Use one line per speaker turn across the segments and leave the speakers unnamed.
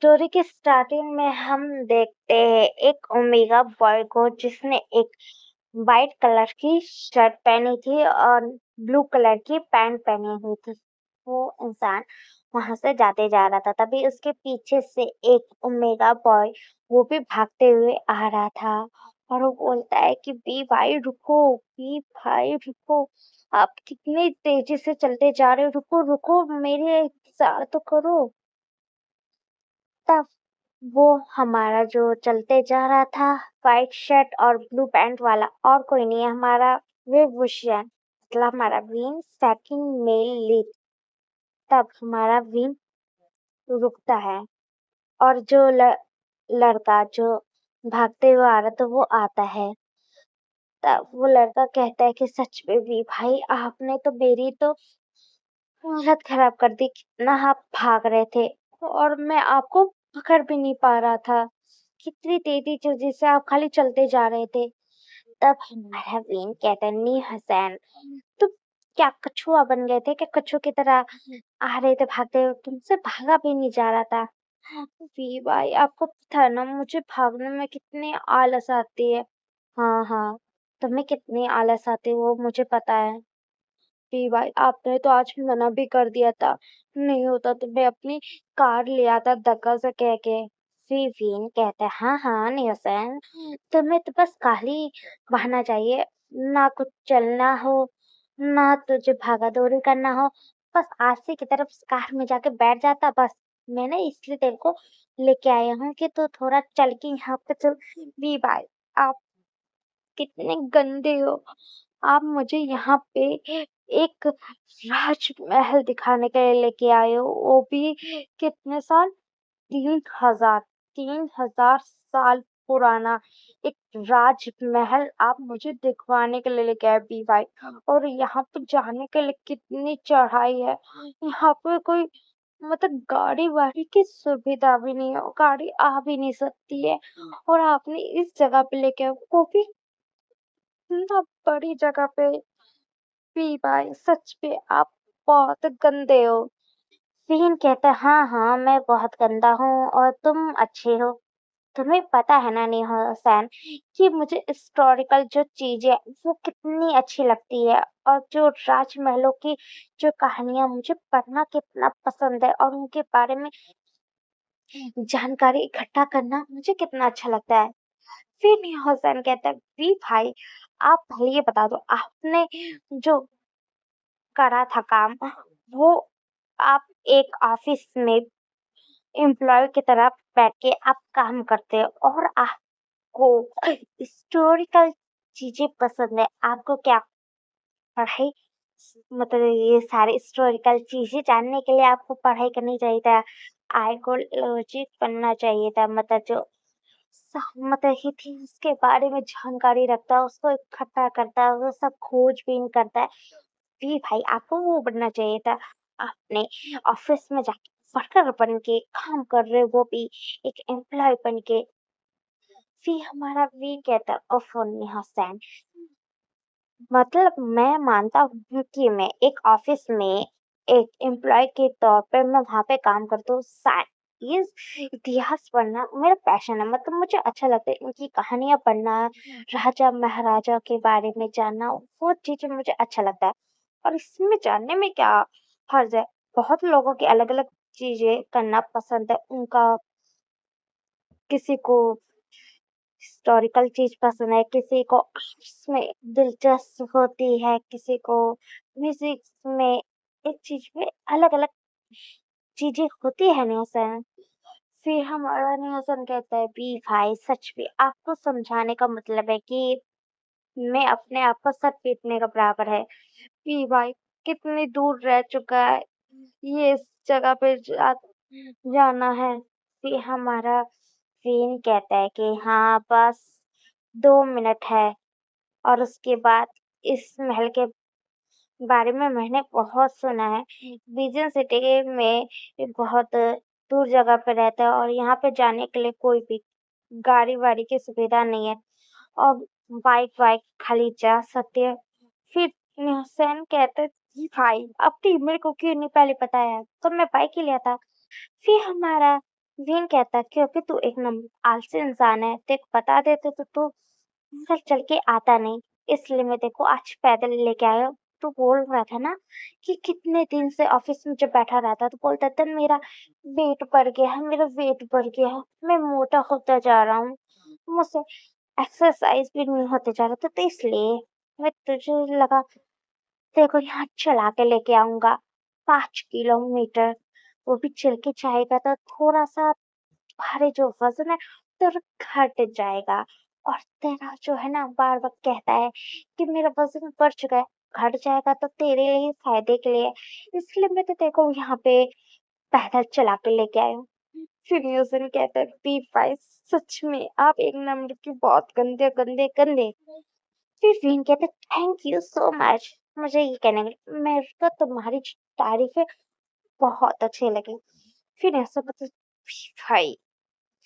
Story की starting में हम देखते हैं एक ओमेगा बॉय को जिसने एक वाइट कलर की शर्ट पहनी थी और ब्लू कलर की पैंट पहनी हुई थी। वो इंसान वहां से जाते जा रहा था, तभी उसके पीछे से एक ओमेगा बॉय वो भी भागते हुए आ रहा था। और वो बोलता है कि बी भाई रुको, बी भाई रुको, आप कितनी तेजी से चलते जा रहे हो, रुको रुको, मेरे इंतजार तो करो। तब वो हमारा जो चलते जा रहा था, व्हाइट शर्ट और ब्लू पैंट वाला, और कोई नहीं है, हमारा विभूषण, मतलब हमारा विन सेकंड मेल लीड। तब हमारा विन रुकता है और जो लड़का जो भागते हुए आ रहा था वो आता है। तब वो लड़का कहता है कि सच में भी भाई आपने तो मेरी तो हालत खराब कर दी, कितना आप भाग रहे थे और मैं आपको पकड़ भी नहीं पा रहा था, कितनी तेजी तेजी से आप खाली चलते जा रहे थे। तब हमारा वीन कहता है, नी हसन, तुम क्या कछुआ बन गए थे, क्या कछुआ की तरह आ रहे थे भागते हुए, तुमसे भागा भी नहीं जा रहा था। वी भाई आपको पता है ना मुझे भागने में कितनी आलस आती है। हाँ हाँ, तुम्हें कितनी आलस आती है वो मुझे पता है। वी भाई आपने तो आज मना भी कर दिया था, नहीं होता तो मैं अपनी कार ले आता धक्का से कह के। विवीन कहता है, हाँ हाँ नियसन, तुम्हें तो बस काली बहाना चाहिए, ना कुछ चलना हो, ना तुझे भागा दौड़ी करना हो, बस आरसी की तरफ कार में जाके बैठ जाता बस। मैंने इसलिए तेरे को लेके आया हूँ कि तू थोड़ा चल के यहाँ पे चल। वी भाई आप कितने गंदे हो, आप मुझे यहाँ पे एक राजमहल दिखाने के लिए लेके आए हो, वो भी कितने साल, 3000, 3000 साल पुराना एक राजमहल आप मुझे दिखवाने के लिए लेके आए बी भाई। और यहाँ पे जाने के लिए कितनी चढ़ाई है, यहाँ पे कोई मतलब गाड़ी वाड़ी की सुविधा भी नहीं है, गाड़ी आ भी नहीं सकती है, और आपने इस जगह पे लेके आए वो भी इतना बड़ी जगह पे। पी भाई सच में आप बहुत गंदे हो। सीन कहता है, हाँ हाँ मैं बहुत गंदा हूँ और तुम अच्छे हो। तुम्हें पता है ना नेहा हुसैन कि मुझे हिस्टोरिकल जो चीजें वो कितनी अच्छी लगती है, और जो राजमहलों की जो कहानियां मुझे पढ़ना कितना पसंद है, और उनके बारे में जानकारी इकट्ठा करना मुझे कितना अच्छा लगता है। फिर नेहा हुसैन कहता है, वी भाई आप पहले ये बता दो, आपने जो करा था काम, वो आप एक ऑफिस में एम्प्लॉय की तरह बैठ के आप काम करते हो, और आपको हिस्टोरिकल चीजें पसंद है, आपको क्या पढ़ाई, मतलब ये सारे हिस्टोरिकल चीजें जानने के लिए आपको पढ़ाई करनी चाहिए था, आर्कोलॉजी पढ़ना चाहिए था, मतलब जो मतलब इतिहास के बारे में जानकारी रखता है उसको इकट्ठा करता है, वो सब खोजबीन करता है। जी भाई आपको वो बनना चाहिए था, आपने ऑफिस में जाके वर्कर बन के काम कर रहे हो, वो भी एक एम्प्लॉय बन के। फिर हमारा वीर कहता है, ओफो नेहा सैन, मतलब मैं मानता हूँ कि मैं एक ऑफिस में एक एम्प्लॉय के तौर पर मैं वहां पे काम करता हूँ, ये इतिहास पढ़ना मेरा पैशन है, मतलब मुझे अच्छा लगता है इनकी कहानियां पढ़ना, राजा महाराजा के बारे में जानना, वो चीजें मुझे अच्छा लगता है। और इसमें जानने में क्या हर्ज है, बहुत लोगों की अलग अलग चीजें करना पसंद है उनका, किसी को हिस्टोरिकल चीज पसंद है, किसी को आर्ट्स में दिलचस्प होती है, किसी को म्यूजिक में, एक चीज में अलग अलग चीजें होती है नियसन। फिर हमारा नियसन कहता है, बी भाई सच में आपको समझाने का मतलब है कि मैं अपने आप को सर पीटने का बराबर है। बी भाई कितनी दूर रह चुका है, ये इस जगह पे जाना है। फिर हमारा सीन कहता है कि हाँ बस 2 मिनट है, और उसके बाद इस महल के बारे में मैंने बहुत सुना है, विजन सिटी में बहुत दूर जगह पे रहता है, और यहाँ पे जाने के लिए कोई भी गाड़ी वाड़ी की सुविधा नहीं है, और बाइक वाइक खाली जा सकती है। फिर हुसैन कहते हैं, "जी भाई अब तो मेरे को क्यों नहीं पहले पता है, तो मैं बाइक ही लिया था। फिर हमारा वीन कहता क्योंकि तू एक नंबर आलसी इंसान है, तेरे को बता देते तो तू घर चल के आता नहीं, इसलिए मैं तेरे को आज पैदल लेके आया हूँ। तू बोल रहा था ना कि कितने दिन से ऑफिस में जब बैठा रहता तो बोलता था मेरा वेट बढ़ गया है, मेरा वेट बढ़ गया है, मैं मोटा होता जा रहा हूँ, मुझसे एक्सरसाइज भी नहीं होते जा रहा था, तो इसलिए मैं तुझे लगा तेरे को यहाँ चला के लेके आऊंगा 5 किलोमीटर, वो भी चल के जाएगा तो थोड़ा सा तुम्हारे जो वजन है तेरा घट जाएगा, और तेरा जो है ना बार बार कहता है कि मेरा वजन बढ़ चुका है, घट जाएगा तो तेरे लिए फायदे के लिए, इसलिए मैं तो तेरे को यहाँ पे पैदल चला के लेके आया हूँ। फिर न्यूज़न कहता है बी भाई सच में आप एक नंबर की बहुत गंदे गंदे गंदे। फिर विन कहता है थैंक यू सो मच, मुझे ये कहने के मेरे को तुम्हारी तारीफें बहुत अच्छी लगी। फिर ऐसा पता भाई,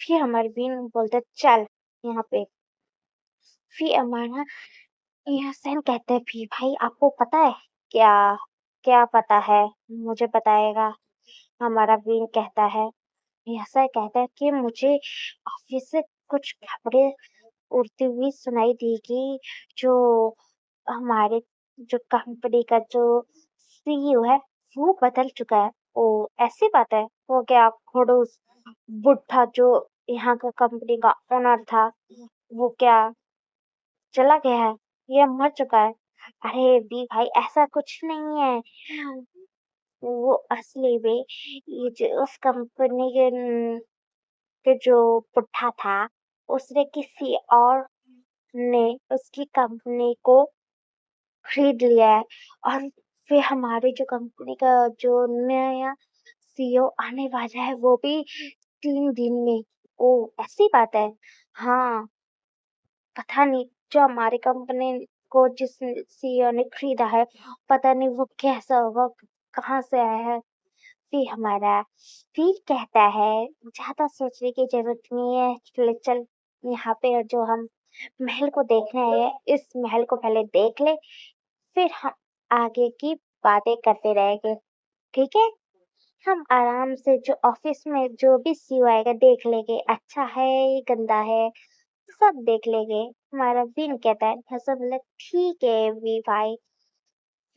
फिर हमारे बीन बोलते चल यहाँ पे। फिर हमारा यहाँ सैन कहते हैं भी भाई आपको पता है क्या, क्या पता है, मुझे बताएगा। हमारा बीन कहता है, ऐसा कहता है कि मुझे ऑफिस से कुछ खबरें उड़ती हुई सुनाई दी कि जो हमारे जो कंपनी का जो सीईओ है वो बदल चुका है। ओ ऐसी बात है, वो क्या खड़ूस बुढ़ा जो यहाँ का कंपनी का ओनर था वो क्या चला गया है या मर चुका है? अरे बी भाई ऐसा कुछ नहीं है, वो असली में ये जो उस कंपनी के जो बुढ़ा था उसने किसी और ने उसकी कंपनी को खरीद लिया है, और फिर हमारी जो कंपनी का जो नया सीईओ आने वाला है वो भी 3 दिन में। ओ ऐसी बात है। हाँ पता नहीं जो हमारी कंपनी को जिस सीईओ ने खरीदा है पता नहीं वो कैसा होगा, कहाँ से आया है। फिर हमारा फिर कहता है ज्यादा सोचने की जरूरत नहीं है, चल चल यहाँ पे जो हम महल को देखने आए हैं इस महल को पहले देख ले, फिर हम आगे की बातें करते रहेंगे, ठीक है? हम आराम से जो ऑफिस में जो भी सीईओ आएगा देख लेंगे, अच्छा है गंदा है सब देख लेंगे। हमारा विन कहता है, ऐसा बोला ठीक है वी भाई।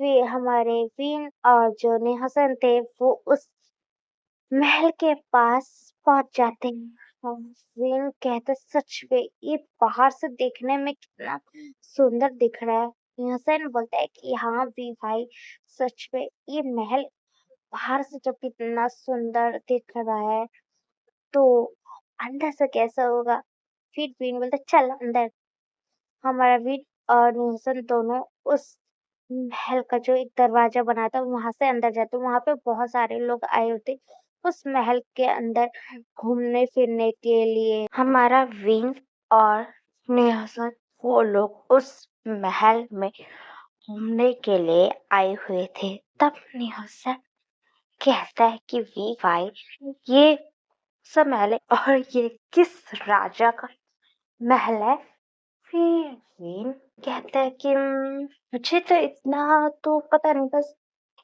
फिर हमारे विन और जो ने हसन थे वो उस महल के पास पहुंच जाते हैं। और विन कहते सच में ये बाहर से देखने में कितना सुंदर दिख रहा है। हसन बोलता है कि हाँ वी भाई सच में ये महल बाहर से जब इतना सुंदर दिख रहा है तो अंदर से कैसा होगा। फिर विन बोलता है, चल अंदर। हमारा वीर और न्यूसन दोनों उस महल का जो एक दरवाजा बना था वहां से अंदर जाते, वहां पे बहुत सारे लोग आए होते उस महल के अंदर घूमने फिरने के लिए। हमारा विंग और न्यूसन वो लोग उस महल में घूमने के लिए आए हुए थे। तब न्यूसन कहता है कि वी भाई ये सब महल है और ये किस राजा का महल है? फिर विन कहता है कि मुझे तो इतना तो पता नहीं, बस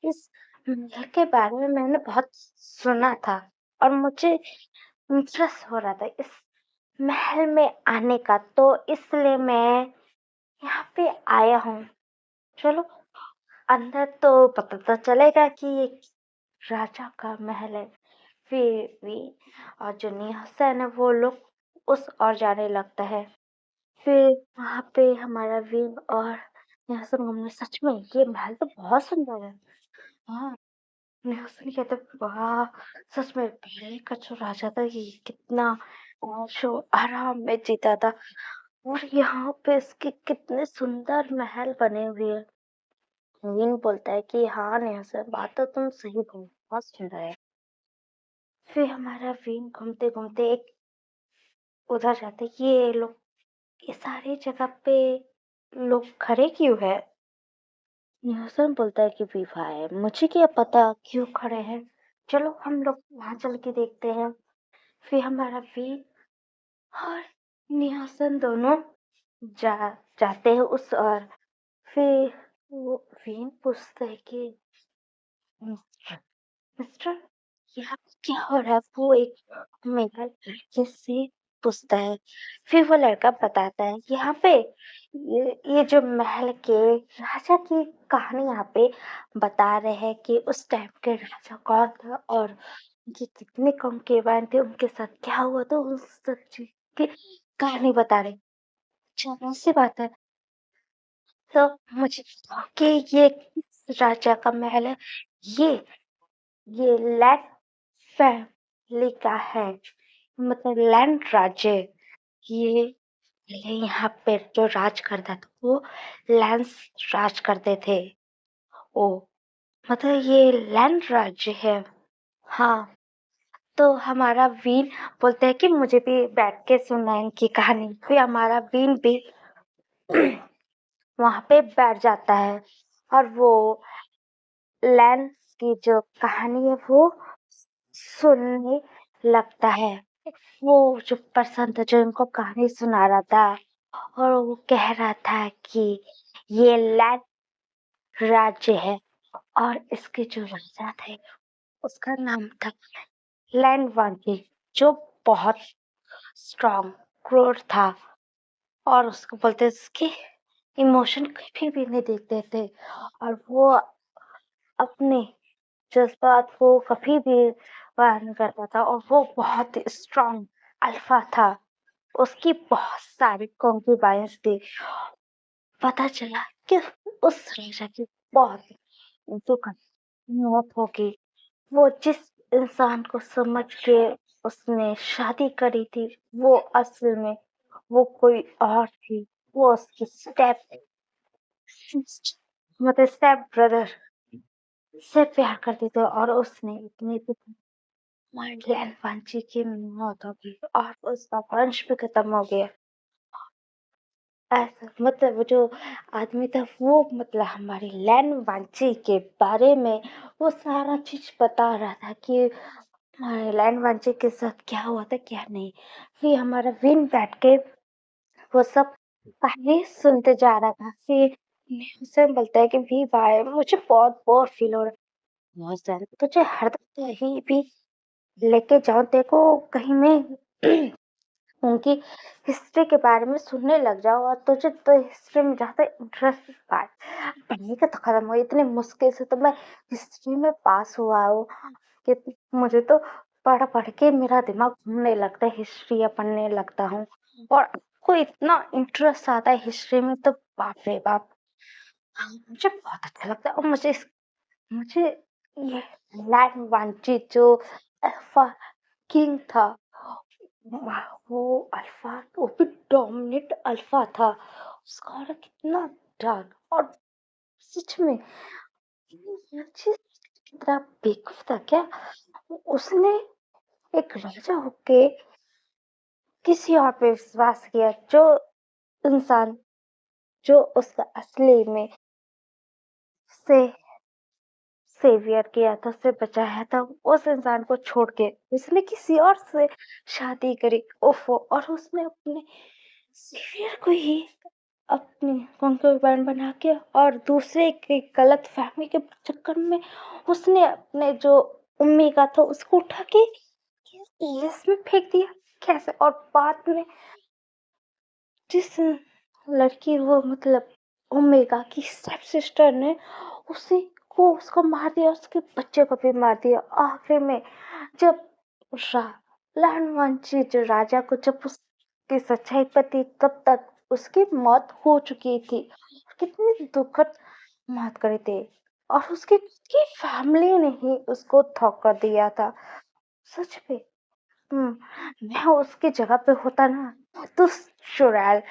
इस महल के बारे में मैंने बहुत सुना था और मुझे इंटरेस्ट हो रहा था इस महल में आने का, तो इसलिए मैं यहाँ पे आया हूँ। चलो अंदर तो पता तो चलेगा कि ये राजा का महल है। फिर भी और जो हसन है वो लोग उस ओर जाने लगता है। फिर वहां पे हमारा विंग और नेहासन घूमने, सच में ये महल तो बहुत सुंदर है। हाँ नेहासन कहते वाह सच में पहले का जो राजा था ये कितना शो आराम में जीता था, और यहाँ पे इसके कितने सुंदर महल बने हुए हैं। विंग बोलता है कि हाँ नेहासन बात तो तुम सही बोल, बहुत सुंदर है। फिर हमारा विंग घूमते घूमते एक उधर जाते, ये लोग ये सारी जगह पे लोग खड़े क्यों है? न्यूसन बोलता है कि विभा है, मुझे क्या पता क्यों खड़े हैं, चलो हम लोग वहां चल के देखते हैं। फिर हमारा वी और न्यूसन दोनों जा जाते हैं उस और फिर वो वीन पूछता है कि मिस्टर मिस्टर यहाँ पे क्या हो रहा है, वो एक मेघा लड़के से पूछता है। फिर वो लड़का बताता है। यहाँ पे ये जो महल के राजा की कहानी यहाँ पे बता रहे हैं कि उस टाइम के राजा कौन था और उनकी कितने कंकेबान थे, उनके साथ क्या हुआ, तो उस सब चीज की कहानी बता रहे। चलो सी बात है। तो मुझे बताओ कि ये किस राजा का महल है। ये ये लैंड फैमिली का है, मतलब लैंड राज्य। ये पहले यहाँ पे जो राज करता था वो लैंस राज करते थे। ओ, मतलब ये लैंड राज्य है। हाँ, तो हमारा वीर बोलते हैं कि मुझे भी बैठ के सुनना है इनकी कहानी। फिर हमारा वीर भी वहां पे बैठ जाता है और वो लैंस की जो कहानी है वो सुनने लगता है। वो जो पर्सन था जो इनको कहानी सुना रहा था, और वो कह रहा था कि ये लैंड राज्य है और इसके जो राजा थे उसका नाम था लैंड वांटी, जो बहुत स्ट्रांग क्रूर था। और उसको बोलते उसके इमोशन कभी भी नहीं देखते थे और वो अपने जज्बात को कभी भी बयान नहीं करता था। और वो बहुत स्ट्रांग अल्फा था। उसकी बहुत सारी कॉन्क्यूबाइंस थी। पता चला कि उस राजा की बहुत दुखद मौत हो गई। वो जिस इंसान को समझ के उसने शादी करी थी वो असल में वो कोई और थी। वो उसकी स्टेप मतलब स्टेप ब्रदर से प्यार करती थी और उसने इतनी मार्लियन वांची की मौत हो गई और उसका वंश भी खत्म हो गया। ऐसा मतलब वो जो आदमी था वो मतलब हमारी लैंड वांची के बारे में वो सारा चीज बता रहा था कि हमारे लैंड वांची के साथ क्या हुआ था क्या नहीं। फिर हमारा विन बैठ के वो सब कहानी सुनते जा रहा था। फिर उससे बोलता है कि भी भाई मुझे बहुत बोर फील हो रहा है। बहुत ज्यादा तुझे हर दफा कहीं भी लेके जाऊं देखो कहीं में उनकी हिस्ट्री के बारे में सुनने लग जाओ और तुझे तो हिस्ट्री में ज्यादा इंटरेस्ट पाए। पढ़ने का तो खत्म हो, इतने मुश्किल से तो मैं हिस्ट्री में पास हुआ हूँ कि मुझे तो पढ़ पढ़ के मेरा दिमाग घूमने लगता है, हिस्ट्री पढ़ने लगता हूँ। और आपको इतना इंटरेस्ट आता है हिस्ट्री में तो बाप रे बाप। हाँ, मुझे बहुत अच्छा लगता है। और मुझे ये लैंड वांची जो अल्फा किंग था, वो अल्फा वो भी डोमिनेट अल्फा था। उसका ऑरा कितना डार्क और सच में ये चीज कितना बेवकूफ था क्या। उसने एक राजा होके किसी और पे विश्वास किया, जो इंसान जो उसका असली में से सेवियर किया था, उससे बचाया था, उस इंसान को छोड़ के उसने किसी और से शादी करी। ओफो, और उसने अपने सेवियर को ही अपनी कंकर्ड बना के और दूसरे के गलत फहमी के चक्कर में उसने अपने जो उम्मी का था उसको उठा के इसमें फेंक दिया। कैसे? और बाद में जिस लड़की वो मतलब ओमेगा की स्टेप सिस्टर ने उसी को उसको मार दिया, उसके बच्चे को भी मार दिया। आखिर में जब लानवांची जो राजा को जब उसकी सच्चाई पती तब तक उसकी मौत हो चुकी थी। कितनी दुखद मौत करे थे। और उसकी की फैमिली ने ही उसको धोखा दिया था। सच में मैं उसकी जगह पे होता ना तो चुड़ैल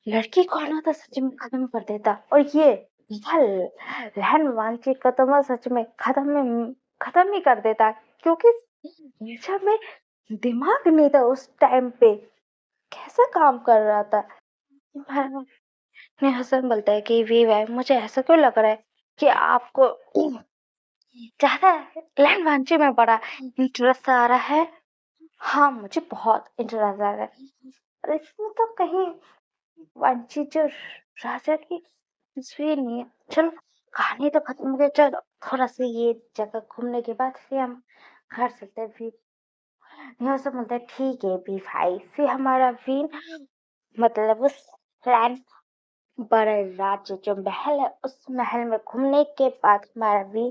लड़की को ना तो सच में खत्म कर देता। और ये लहन वांची को तो मैं सच में खत्म ही कर देता, क्योंकि नेचर में दिमाग नहीं था उस टाइम पे। कैसा काम कर रहा था। मेरे हस्बैंड बोलता है कि वी भाई मुझे ऐसा क्यों लग रहा है कि आपको ज्यादा लैंड वांची में बड़ा इंटरेस्ट आ रहा है। हाँ, मुझे बहुत इंटरेस्ट आ रहा है। और इसमें तो कहीं वांची जो राजा की तस्वीर नहीं है। चलो कहानी तो खत्म हो गई, चलो थोड़ा सा ये जगह घूमने के बाद फिर हम घर चलते हैं। फिर यहाँ सब बोलते हैं ठीक है भी भाई। फिर हमारा फिर मतलब उस लैंड बड़े राज्य जो महल है उस महल में घूमने के बाद हमारा भी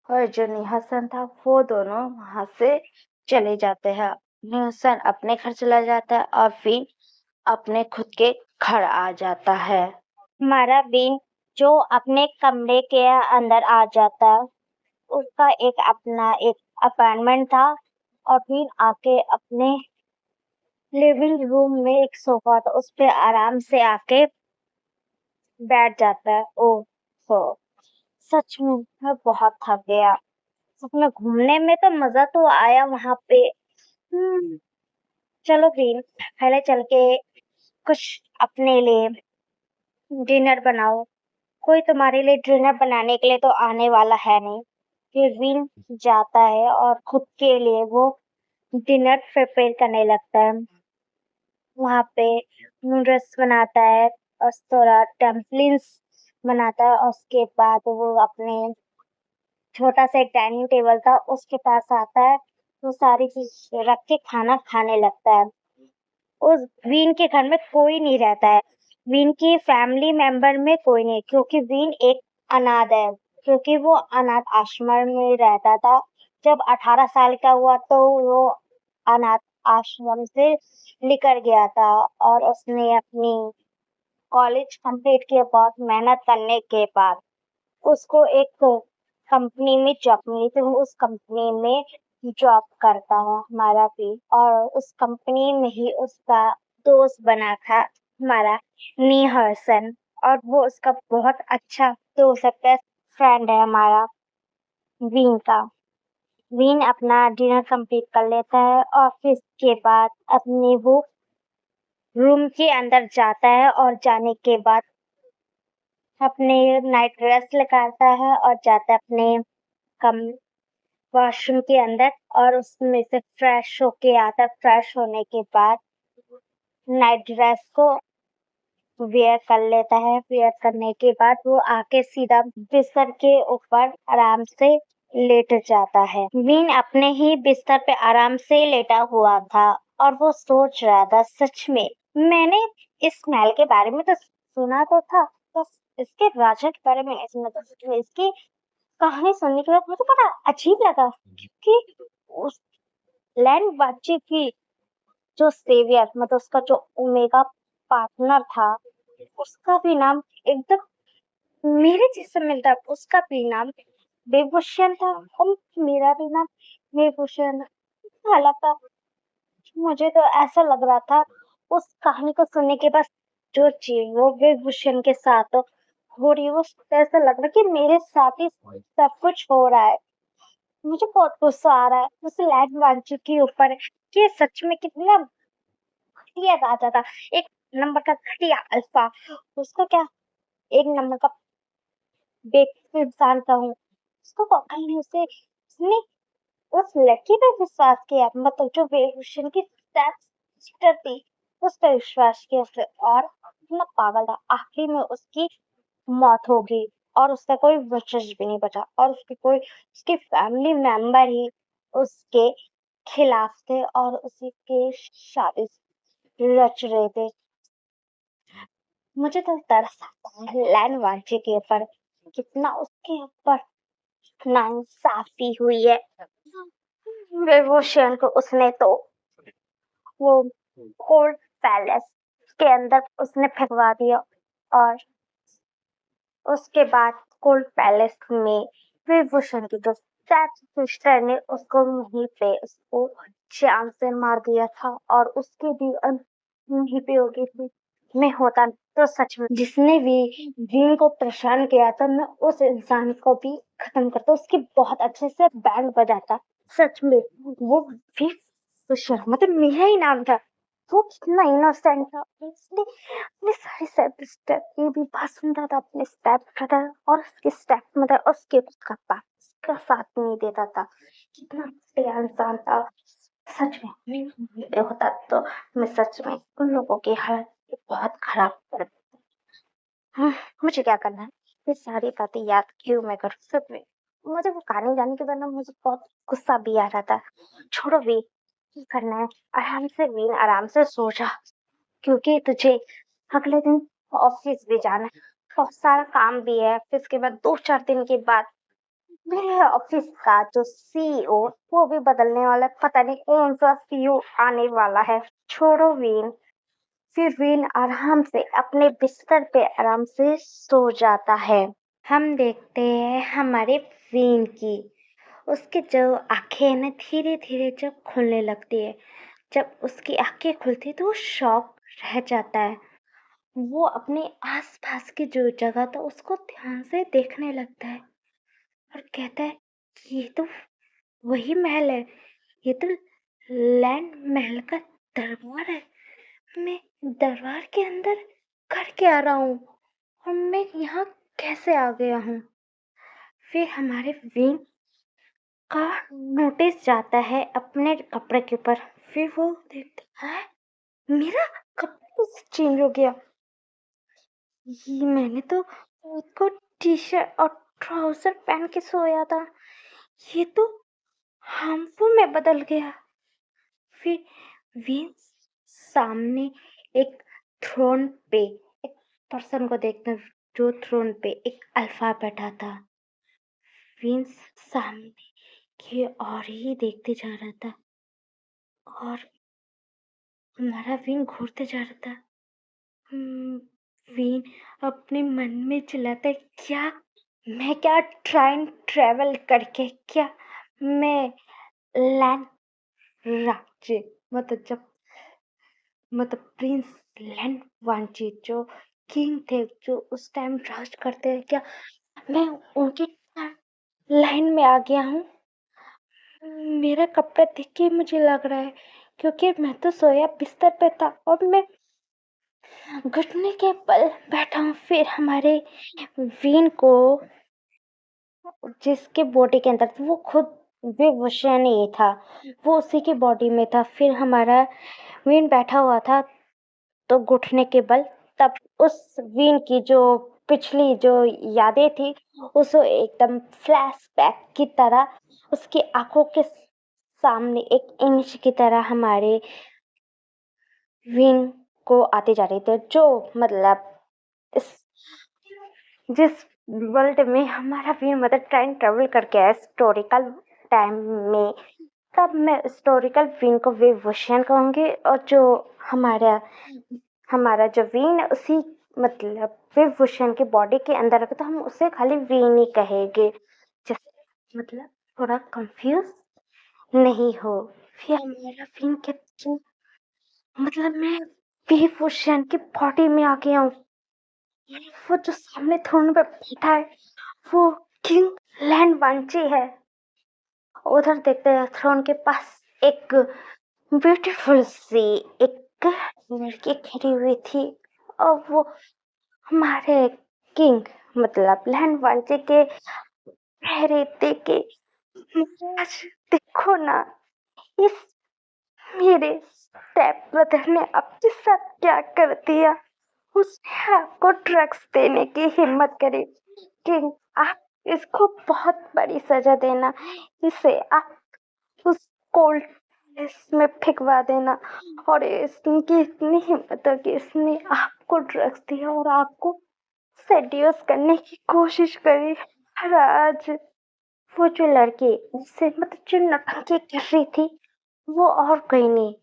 और जो निहसन था वो दोनों वहां से चले जाते हैं। निहसन अपने घर चला जाता है और फिर अपने खुद के घर आ जाता है। हमारा बीन जो अपने कमरे के अंदर आ जाता है, उसका एक अपना एक अपार्टमेंट था और फिर आके अपने लिविंग रूम में एक सोफा था उस पे आराम से आके बैठ जाता है। ओह हो, सच में मैं बहुत थक गया। सच में घूमने में तो मजा तो आया वहां पे। चलो फिर पहले चल के कुछ अपने लिए डिनर बनाओ। कोई तुम्हारे लिए डिनर बनाने के लिए तो आने वाला है नहीं। फिर विन जाता है और खुद के लिए वो डिनर प्रिपेयर करने लगता है। वहां पे नूडल्स बनाता है और थोड़ा डम्पलिंग्स बनाता है और उसके बाद वो अपने छोटा सा एक डाइनिंग टेबल था उसके पास आता है। वो सारी चीज रख के खाना खाने लगता है। उस वीन के घर में कोई नहीं रहता है। वीन की फैमिली मेंबर में कोई नहीं क्योंकि वीन एक अनाथ है। क्योंकि वो अनाथ आश्रम में रहता था। जब 18 साल का हुआ तो वो अनाथ आश्रम से निकल गया था और उसने अपनी कॉलेज कंप्लीट किया। बहुत मेहनत करने के बाद उसको एक कंपनी में जॉब मिली थी। वो उस कंपनी में जॉब करता है हमारा भी और उस कंपनी में ही उसका दोस्त बना था हमारा निहसन। और वो उसका बहुत अच्छा दोस्त है, बेस्ट फ्रेंड है हमारा वीन का। वीन अपना डिनर कंप्लीट कर लेता है और फिर इसके बाद अपने वो रूम के अंदर जाता है और जाने के बाद अपने नाइट ड्रेस निकालता है और जाता है अपने कम वॉशरूम के अंदर और उसमें से फ्रेश होके आता है। फ्रेश होने के बाद नाइट ड्रेस को वेयर कर लेता है। वेयर करने के बाद वो आके सीधा बिस्तर के ऊपर आराम से लेट जाता है। मीन अपने ही बिस्तर पे आराम से लेटा हुआ था और वो सोच रहा था सच में मैंने इस महल के बारे में तो सुना तो था, बस इसके राजा के बारे में नहीं सुना था। सच में इसकी कहानी सुनने के बाद मुझे बड़ा अजीब लगा क्योंकि उस लैंड वाची की जो सेवियर मतलब उसका जो ओमेगा पार्टनर था उसका भी नाम एकदम मेरे जैसे मिलता। उसका भी नाम विभूषण था और मेरा भी नाम विभूषण अलग था। मुझे तो ऐसा लग रहा था उस कहानी को सुनने के बाद जो चीज वो विभूषण के साथ हो रही है वो ऐसा लग रहा है कि मेरे साथ ही सब कुछ हो रहा है। मुझे बहुत गुस्सा आ रहा है उस लैंड वांचू के ऊपर कि सच में कितना घटिया राजा था। एक नंबर का घटिया अल्फा। उसको क्या एक नंबर का बेवकूफ इंसान था हूँ। उसको कहीं नहीं उसे उसने उस लड़की पे विश्वास किया मतलब जो वेशभूषण की सिस्टर थी उस पर विश्वास किया उसने और इतना पागल था। आखिरी में उसकी मौत हो गई और उसका कोई वशज भी नहीं बचा और उसके कोई उसके फैमिली मेंबर ही उसके खिलाफ थे और उसी के शादी रच रहे थे। मुझे तो तरस आता है लैंड वांचे के ऊपर कितना उसके ऊपर नाइंसाफी हुई है। विभूषण को उसने तो वो कोर्ट पैलेस के अंदर उसने फेंकवा दिया और उसके बाद कोर्ट पैलेस में विभूषण की जो सिस्टर ने उसको वहीं पे उसको जान से मार दिया था और उसकी भी अंत वहीं पे हो गई थी। मैं होता तो सच में जिसने भी जीन को परेशान किया था मैं उस इंसान को भी खत्म करता उसकी बहुत अच्छे से बैंड बजाता। सच में वो भी मतलब मेरा ही नाम था। वो कितना इनोसेंट था। उसने अपने सारे स्टेप स्टेप की भी बात सुनता था अपने स्टेप ब्रदर और उसके स्टेप मदर उसके उसका पापा उसका साथ नहीं देता था। कितना बढ़िया इंसान था। सच में मैं होता तो मैं सच में उन लोगों की हालत बहुत खराब कर मुझे क्या करना है ये सारी बातें याद क्यों मैं करूँ सच में। मुझे वो गाने गाने के बाद ना मुझे बहुत गुस्सा भी आ रहा था। छोड़ो वीर, क्या करना है? आराम से वीर, आराम से सो जा, क्योंकि तुझे अगले दिन ऑफिस भी जाना है। बहुत सारा काम भी है। फिर उसके बाद 2-4 दिन के बाद मेरे ऑफिस का जो सीईओ वो भी बदलने वाला है। पता नहीं कौन सा सीईओ आने वाला है। छोड़ो वीर, फिर वीर आराम से अपने बिस्तर पे आराम से सो जाता है। हम देखते हैं हमारे वीन की, उसकी जो आंखें हैं ना धीरे धीरे जब खुलने लगती है। जब उसकी आंखें खुलती है तो वो शॉक रह जाता है। वो अपने आसपास की जो जगह था उसको ध्यान से देखने लगता है और कहता है ये तो वही महल है, ये तो लैंड महल का दरबार है। मैं दरबार के अंदर करके आ रहा हूँ और मैं यहाँ कैसे आ गया हूँ? फिर हमारे वीन का नोटिस जाता है अपने कपड़े के ऊपर। फिर वो देखता है मेरा कपड़ा कैसे चेंज हो गया? ये मैंने तो इसको टी शर्ट और ट्राउजर पहन के सोया था, ये तो हार्मफुल में बदल गया। फिर वीन सामने एक थ्रोन पे एक पर्सन को देखता है, जो थ्रोन पे एक अल्फा बैठा था। वीन सामने की ओर ही देखते जा रहा था और हमारा वीन घूरते जा रहा था। वीन अपने मन में चिल्लाता है, क्या टाइम ट्रेवल करके क्या मैं लैंड राज्य मतलब जब मतलब प्रिंस लैंड वांची जो किंग थे जो उस टाइम राज करते हैं, क्या मैं उनकी लाइन में आ गया हूँ? मेरा कपड़ा देख के मुझे लग रहा है, क्योंकि मैं तो सोया बिस्तर पे था और मैं घुटने के बल बैठा हूँ। फिर हमारे वीन को जिसके बॉडी के अंदर था वो खुद विवश नहीं था, वो उसी की बॉडी में था। फिर हमारा वीन बैठा हुआ था तो घुटने के बल तब उस वीन की जो पिछली जो यादें थी उसको एकदम फ्लैशबैक की तरह उसकी आंखों के सामने एक इमेज की तरह हमारे वीन को आते जा रही थी, जो मतलब इस जिस वर्ल्ड में हमारा वीर मतलब टाइम ट्रेवल करके आया हिस्टोरिकल टाइम में, तब मैं हिस्टोरिकल वीन को विभूषण कहूंगी और जो हमारा हमारा जो वीन है उसी मतलब विभूषण की बॉडी के अंदर रखा तो हम उसे खाली वीन ही कहेंगे, जैसे मतलब थोड़ा कंफ्यूज नहीं हो। फिर हमारा वीन के मतलब मैं विभूषण की बॉडी में आ गया हूँ। वो जो सामने थ्रोन पे बैठा है वो किंग लैंड वांची है। उधर देखते हैं थ्रोन के पास एक ब्यूटीफुल सी एक लड़की खड़ी हुई थी और वो हमारे किंग मतलब लैंड वांची के चेहरे देखे महाराज देखो ना, इस मेरे स्टेप ब्रदर ने आपके साथ क्या कर दिया? उसने आपको ड्रग्स देने की हिम्मत करी। किंग आप इसको बहुत बड़ी सजा देना, इसे आप उस कोल्ड इसमें फेंकवा देना। और इसकी इतनी हिम्मत है कि इसने आपको ड्रग्स दिया और आपको सेड्यूस करने की कोशिश करी। महाराज वो जो लड़की उससे मतलब जो नौटंकी कर रही थी वो और कोई नहीं,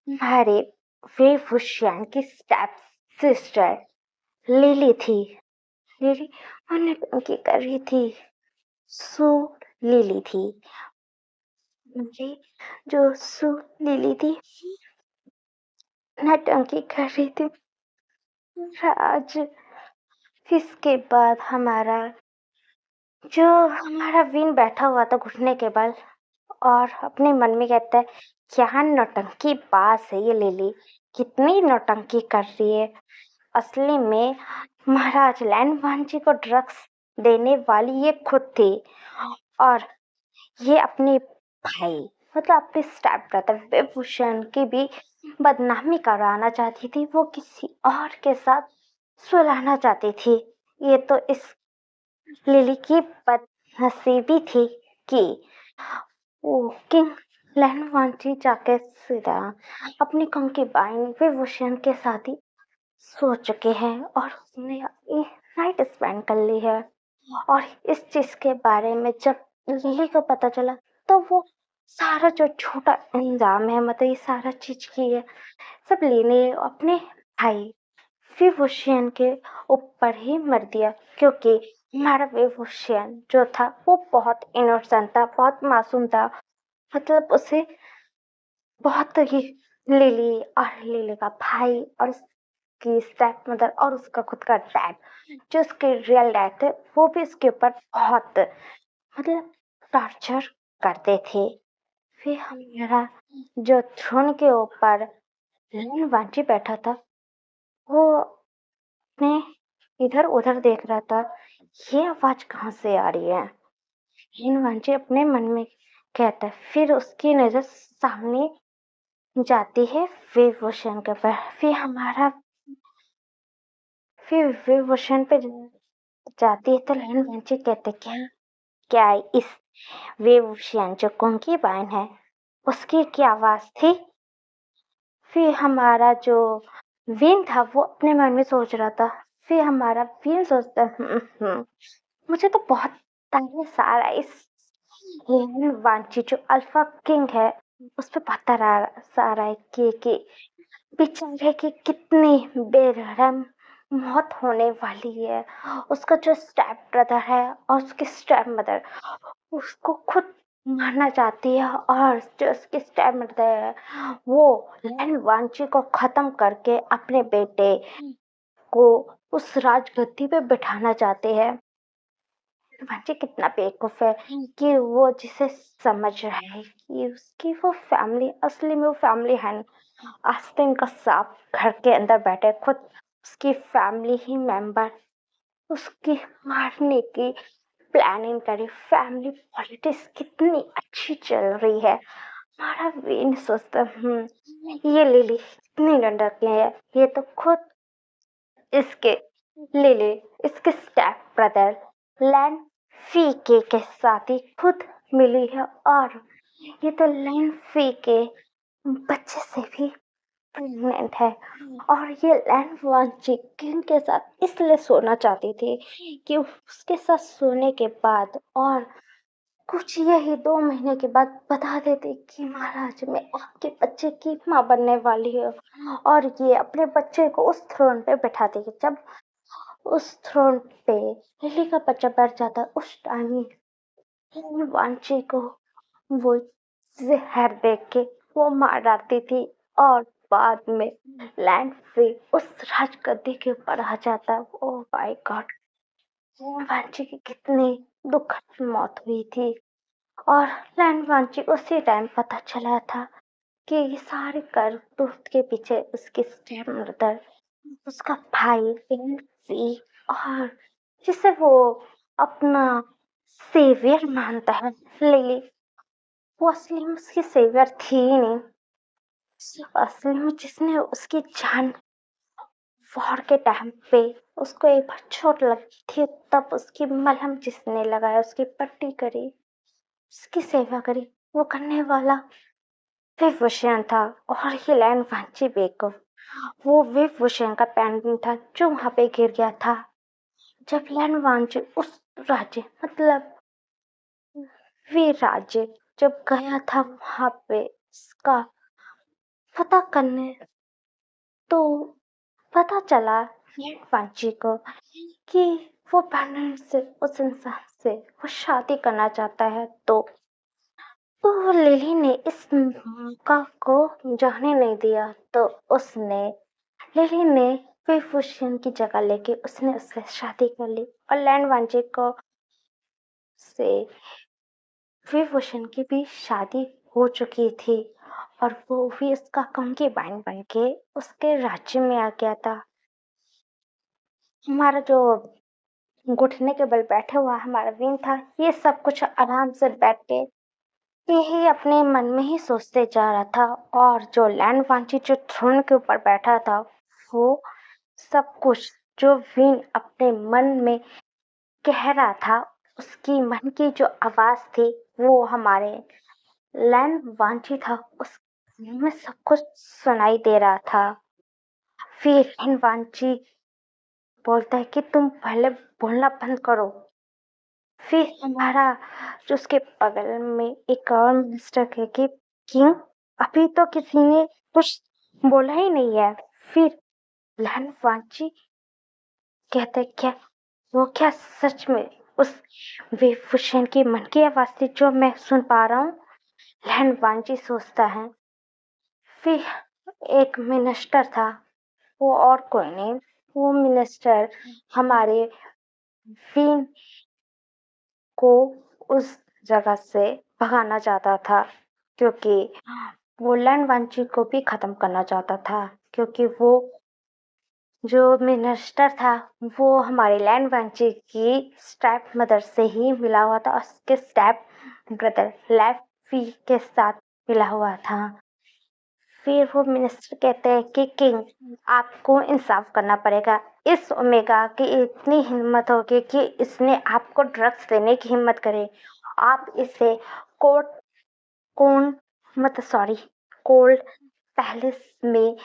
हमारे वेवुशियान की स्टेप सिस्टर लिली थी। लिली वो नौटंकी कर रही थी, सो लिली थी। मुझे जो सो लिली थी नौटंकी कर रही थी। राज इसके बाद हमारा वीन बैठा हुआ था घुटने के बल और अपने मन में कहता है क्या नौटंकी बाज है ये लिली, कितनी नौटंकी कर रही है। असली में महाराज लैंडवांची को ड्रग्स देने वाली ये खुद थी और ये अपने भाई मतलब अपने स्टेप ब्रदर विभूषण की भी बदनामी कराना चाहती थी। वो किसी और के साथ सुलाना चाहती थी। ये तो इस लिली की नसीबी थी कि वो किंग लैंडवांची जाके सीधा अपनी कंकीबाइन विभूषण के साथ ही सो चुके हैं और उसने नाइट स्पेंड कर ली है। और इस चीज के बारे में जब लिली को पता चला तो वो सारा जो झूठा इल्जाम है, मतलब ये सारा चीज की है, सब लेने अपने भाई विभूषण के ऊपर ही मर दिया। क्योंकि हमारा विभूषण जो था वो बहुत इनोसेंट था, बहुत मासूम था। मतलब उसे बहुत ही लिली का भाई और उसकी स्टेप मदर और उसका खुद का डैड, जो उसके रियल डैड थे, वो भी इसके ऊपर बहुत मतलब टॉर्चर करते थे। फिर हमारा जो थ्रोन के ऊपर वांची बैठा था, वो अपने इधर उधर देख रहा था, ये आवाज कहाँ से आ रही है। वांची अपने मन में कहता है। फिर उसकी नजर सामने जाती है विभूषण के ऊपर। फिर विभूषण पे जाती है तो वांची कहते क्या क्या इस विभूषण जो कंकीबाइन है उसकी क्या आवाज थी। फिर हमारा जो विन था वो अपने मन में सोच रहा था। फिर हमारा विन सोचता मुझे तो बहुत तरस आ रहा है इस वांची जो अल्फा किंग है उस पे बहुत तरस आ रहा है कि बेचारे की कितनी बेरहम मौत होने वाली है। उसका जो स्टेप ब्रदर है और उसकी स्टेप मदर उसको खुद मारना चाहती है, और जो उसकी स्टेप मदर है वो लैंड वांची को खत्म करके अपने बेटे को उस राजगद्दी पे बिठाना चाहते हैं। वांची कितना बेवकूफ है कि वो जिसे समझ रहा है कि उसकी वो फैमिली असली में वो फैमिली है नहीं। आस्तीन का सांप घर के अंदर बैठे खुद उसकी फैमिली ही मेंबर उसकी मारने की प्लानिंग करी। फैमिली पॉलिटिक्स कितनी अच्छी चल रही है। हमारा वेन सोचता ये लिली इतनी डंडक है, ये तो खुद इसके लिली इसके स्टेप ब्रदर लैंड फीके के साथ ही खुद मिली है, और ये तो लैंड फीके बच्चे से भी प्रेग्नेंट है। और ये लैंड वांची किंग के साथ इसलिए सोना चाहती थी कि उसके साथ सोने के बाद और कुछ यही 2 महीने के बाद बता देते कि महाराज मैं आपके बच्चे की माँ बनने वाली है, और ये अपने बच्चे को उस थ्रोन पे बैठा देगी। जब उस थ्रोन पे लिली का बच्चा बैठ जाता उस टाइम ही वांची को वो जहर देख के वो मार डालती थी, और बाद में लैंड फ्री उस राजगद्दी के ऊपर आ जाता। ओ माय गॉड, वांची की कितनी दुखद मौत हुई थी। और लैंड वांची उसी टाइम पता चला था कि ये सारे करतूत के पीछे उसकी स्टेप मदर, उसका भाई लैंड फ्री, और जिसे वो अपना सेवियर मानता है लिली, वो असली में उसकी सेवियर थी ही नहीं। असली में जिसने उसकी जान वॉर के टाइम पे उसको एक बार चोट लगी थी तब उसकी मलहम जिसने लगाया, उसकी पट्टी करी, उसकी सेवा करी, वो करने वाला विभूषण था। और ये लैंड वांची बेवकूफ, वो विभूषण का पेंडेंट था जो वहां पे गिर गया था। जब लैंड वांची उस राज्य मतलब वीर राज्य जब गया था वहां पे इसका पता करने, तो पता चला वांची को कि वो पेंडेंट से उस इंसान से वो शादी करना चाहता है। तो लिली ने इस मौका को जाने नहीं दिया, तो उसने लिली ने विभूषण की जगह लेके उसने उससे शादी कर ली, और लैंड वांची को से विभूषण की भी शादी हो चुकी थी, और वो भी उसका कंकीबाइन बन के उसके राज्य में आ गया था। हमारा जो घुटने के बल बैठे हुआ हमारा विन था, ये सब कुछ आराम से बैठ के यही अपने मन में ही सोचते जा रहा था। और जो लैंड वांची जो थ्रोन के ऊपर बैठा था, वो सब कुछ जो विन अपने मन में कह रहा था उसकी मन की जो आवाज़ थी वो हमारे लैन वांची था, उस में सब कुछ सुनाई दे रहा था। फिर लैन वांची बोलता है कि तुम पहले बोलना बंद करो। फिर हमारा जो उसके बगल में एक और मिनिस्टर है कि किंग अभी तो किसी ने कुछ बोला ही नहीं है। फिर लैन वांची कहते क्या वो क्या सच में उस वेफुशन की मन की आवाज थी जो मैं सुन पा रहा हूँ? लैन वांची सोचता है। फिर एक मिनिस्टर था, वो और कोई नहीं, वो मिनिस्टर हमारे फिन को उस जगह से भगाना चाहता था, क्योंकि वो लैन वांची को भी खत्म करना चाहता था, क्योंकि वो जो मिनिस्टर था वो हमारे लैन वांची की स्टेप मदर से ही मिला हुआ था, उसके स्टेप ब्रदर लेफ्टी के साथ मिला हुआ था। फिर वो मिनिस्टर कहते हैं कि किंग आपको इंसाफ करना पड़ेगा। इस ओमेगा की इतनी हिम्मत होगी कि इसने आपको ड्रग्स देने की हिम्मत करे। आप इसे कोर्ट कोन मत सॉरी कोल्ड पैलेस में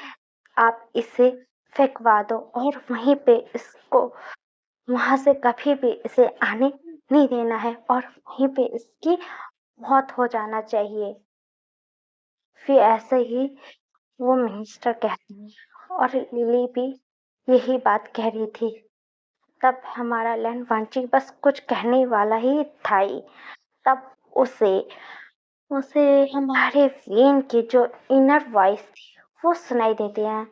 आप इसे फेंकवा दो और वहीं पे इसको वहां से कभी भी इसे आने नहीं देना है और वहीं पे इसकी मौत हो जाना चाहिए। फिर ऐसे ही वो मिनिस्टर कहते हैं और लिली भी यही बात कह रही थी। तब हमारा लैन वांची बस कुछ कहने वाला ही था ही, तब उसे उसे हमारे वेन की जो इनर वॉइस थी वो सुनाई देती है।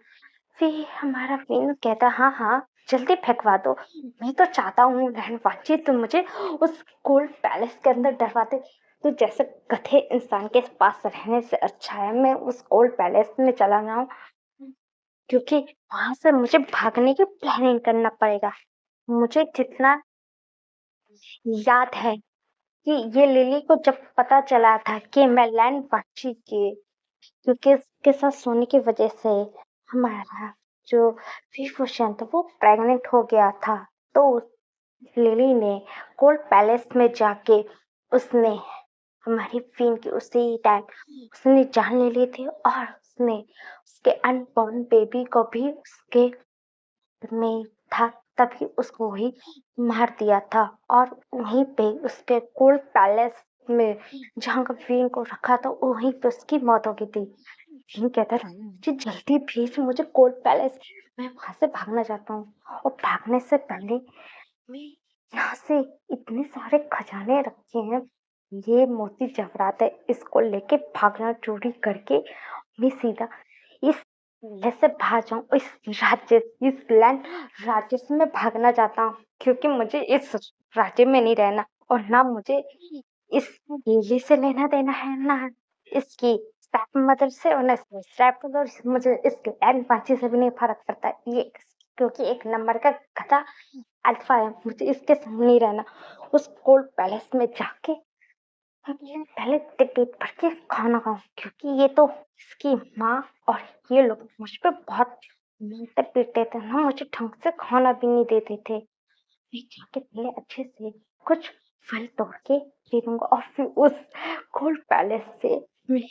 फिर हमारा वेन कहता हाँ हाँ जल्दी फेंकवा दो, मैं तो चाहता हूँ लैन वांची तुम मुझे उस गोल्ड पैलेस के अंदर डरवाते, तो जैसे गधे इंसान के पास रहने से अच्छा है मैं उस गोल्ड पैलेस में चला जाऊं, क्योंकि वहां से मुझे भागने की प्लानिंग करना पड़ेगा। मुझे जितना याद है कि ये लिली को जब पता चला था कि मैं लैंड वांची के क्योंकि उसके साथ सोने की वजह से हमारा जो विभूषण था वो प्रेग्नेंट हो गया था, तो लिली ने कोल्ड पैलेस में जाके उसने हमारी फिन की उसी टाइम उसने जान ले ली थी और उसने उसके अनबॉर्न बेबी को भी उसके में था, तभी उसको वही मार दिया था और वहीं पे उसके कोल्ड पैलेस में जहाँ का फिन को रखा था वहीं पे उसकी मौत हो गई थी। फिन कहता था मुझे जल्दी भेज, मुझे कोल्ड पैलेस, मैं वहां से भागना चाहता हूँ और भागने से पहले मैं यहाँ से इतने सारे खजाने रखे हैं, ये मोती जवाहरात है, इसको लेके भागना चोरी करके मैं सीधा इस से भाग जाऊं इस राज्य इस लैंड राज्य से मैं भागना चाहता हूँ, क्योंकि मुझे इस राज्य में नहीं रहना और ना मुझे इस लिली से लेना देना है, ना इसकी स्टेप मदर से और ना इसकी स्टेप मदर, मुझे इस लैंड वांची से भी नहीं फर्क पड़ता ये, क्योंकि एक नंबर का गधा अल्फा है, मुझे इसके संग नहीं रहना। उस कोल्ड पैलेस में जाके पहले पेट भर के खाना खाऊं, क्योंकि ये तो इसकी माँ और ये लोग मुझ पे बहुत मारते पीटते थे ना, मुझे ढंग से खाना भी नहीं देते थे। मैं जाके पहले अच्छे से कुछ फल तोड़ के दे दूंगा और फिर उस कोल्ड पैलेस से मैं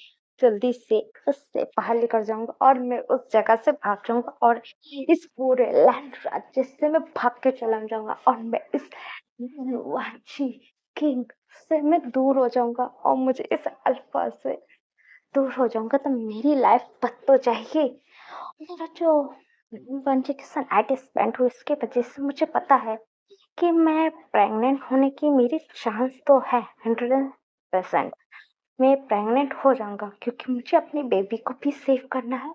जल्दी से उससे बाहर निकल जाऊंगा और मैं उस जगह से भाग जाऊंगा और इस पूरे लैंड राज्य से मैं भाग के चला जाऊंगा और मैं इस वांची किंग से मैं दूर हो जाऊंगा और मुझे इस अल्फा से दूर हो जाऊंगा तो मेरी लाइफ बच तो जाएगी। मेरा जो वांची के साथ नाइट स्पेंड हुई इसके वजह से मुझे पता है कि मैं प्रेग्नेंट होने की मेरी चांस तो है 100%। मैं प्रेग्नेंट हो जाऊंगा क्योंकि मुझे अपनी बेबी को भी सेव करना है,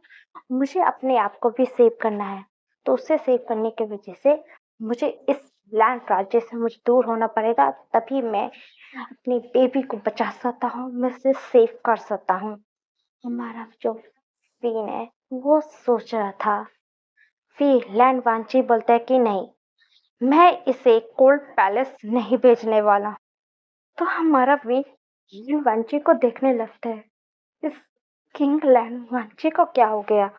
मुझे अपने आप को भी सेव करना है, तो उसे सेव करने की वजह से मुझे इस लैंड राज्य से मुझे दूर होना पड़ेगा, तभी मैं अपनी बेबी को बचा सकता हूँ, मैं उसे सेव कर सकता हूँ। हमारा जो सीन है वो सोच रहा था। फिर लैंड वांची बोलता है कि नहीं, मैं इसे कोल्ड पैलेस नहीं भेजने वाला। तो हमारा वीर लैंड वांची को देखने लगता है, इस किंग लैंड वांची को क्या हो गया,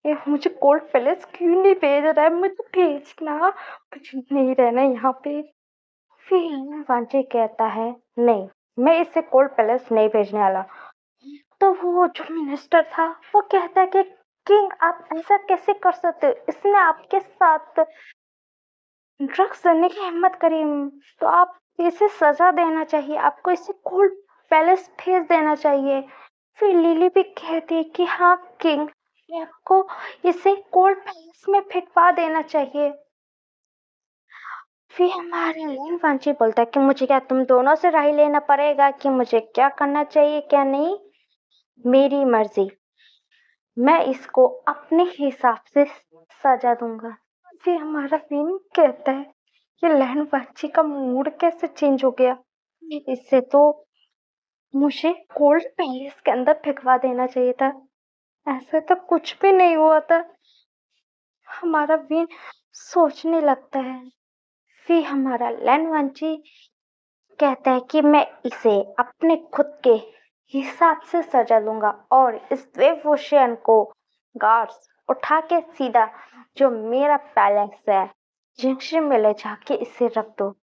ये मुझे कोल्ड पैलेस क्यों नहीं भेज रहा है, मुझे भेजना, मुझे नहीं रहना यहाँ पे। फिर वांची कहता है, नहीं, मैं इसे कोल्ड पैलेस नहीं भेजने वाला। तो वो जो मिनिस्टर था वो कहता है कि किंग, आप ऐसा कैसे कर सकते हो, इसने आपके साथ ड्रग्स करने की हिम्मत करी, तो आप इसे सजा देना चाहिए, आपको इसे कोल्ड पैलेस भेज देना चाहिए। फिर लिली भी कहती है कि हाँ किंग, आपको इसे कोल्ड पैलेस में फेंकवा देना चाहिए। फिर हमारे लैंड वांची बोलता है कि मुझे क्या तुम दोनों से राय लेना पड़ेगा कि मुझे क्या करना चाहिए क्या नहीं, मेरी मर्जी, मैं इसको अपने हिसाब से सजा दूंगा। फिर हमारा विन कहता है कि लैंड वांची का मूड कैसे चेंज हो गया, इससे तो मुझे कोल्ड पैलेस के अंदर फेंकवा देना चाहिए था, ऐसा तो कुछ भी नहीं हुआ था। हमारा विन सोचने लगता है। फिर हमारा लैंड वांची कहता है कि मैं इसे अपने खुद के हिसाब से सजा लूंगा और इस वेवोशियन को गार्ड्स उठा के सीधा जो मेरा पैलेस है जंक्शन में ले जाके इसे रख दो।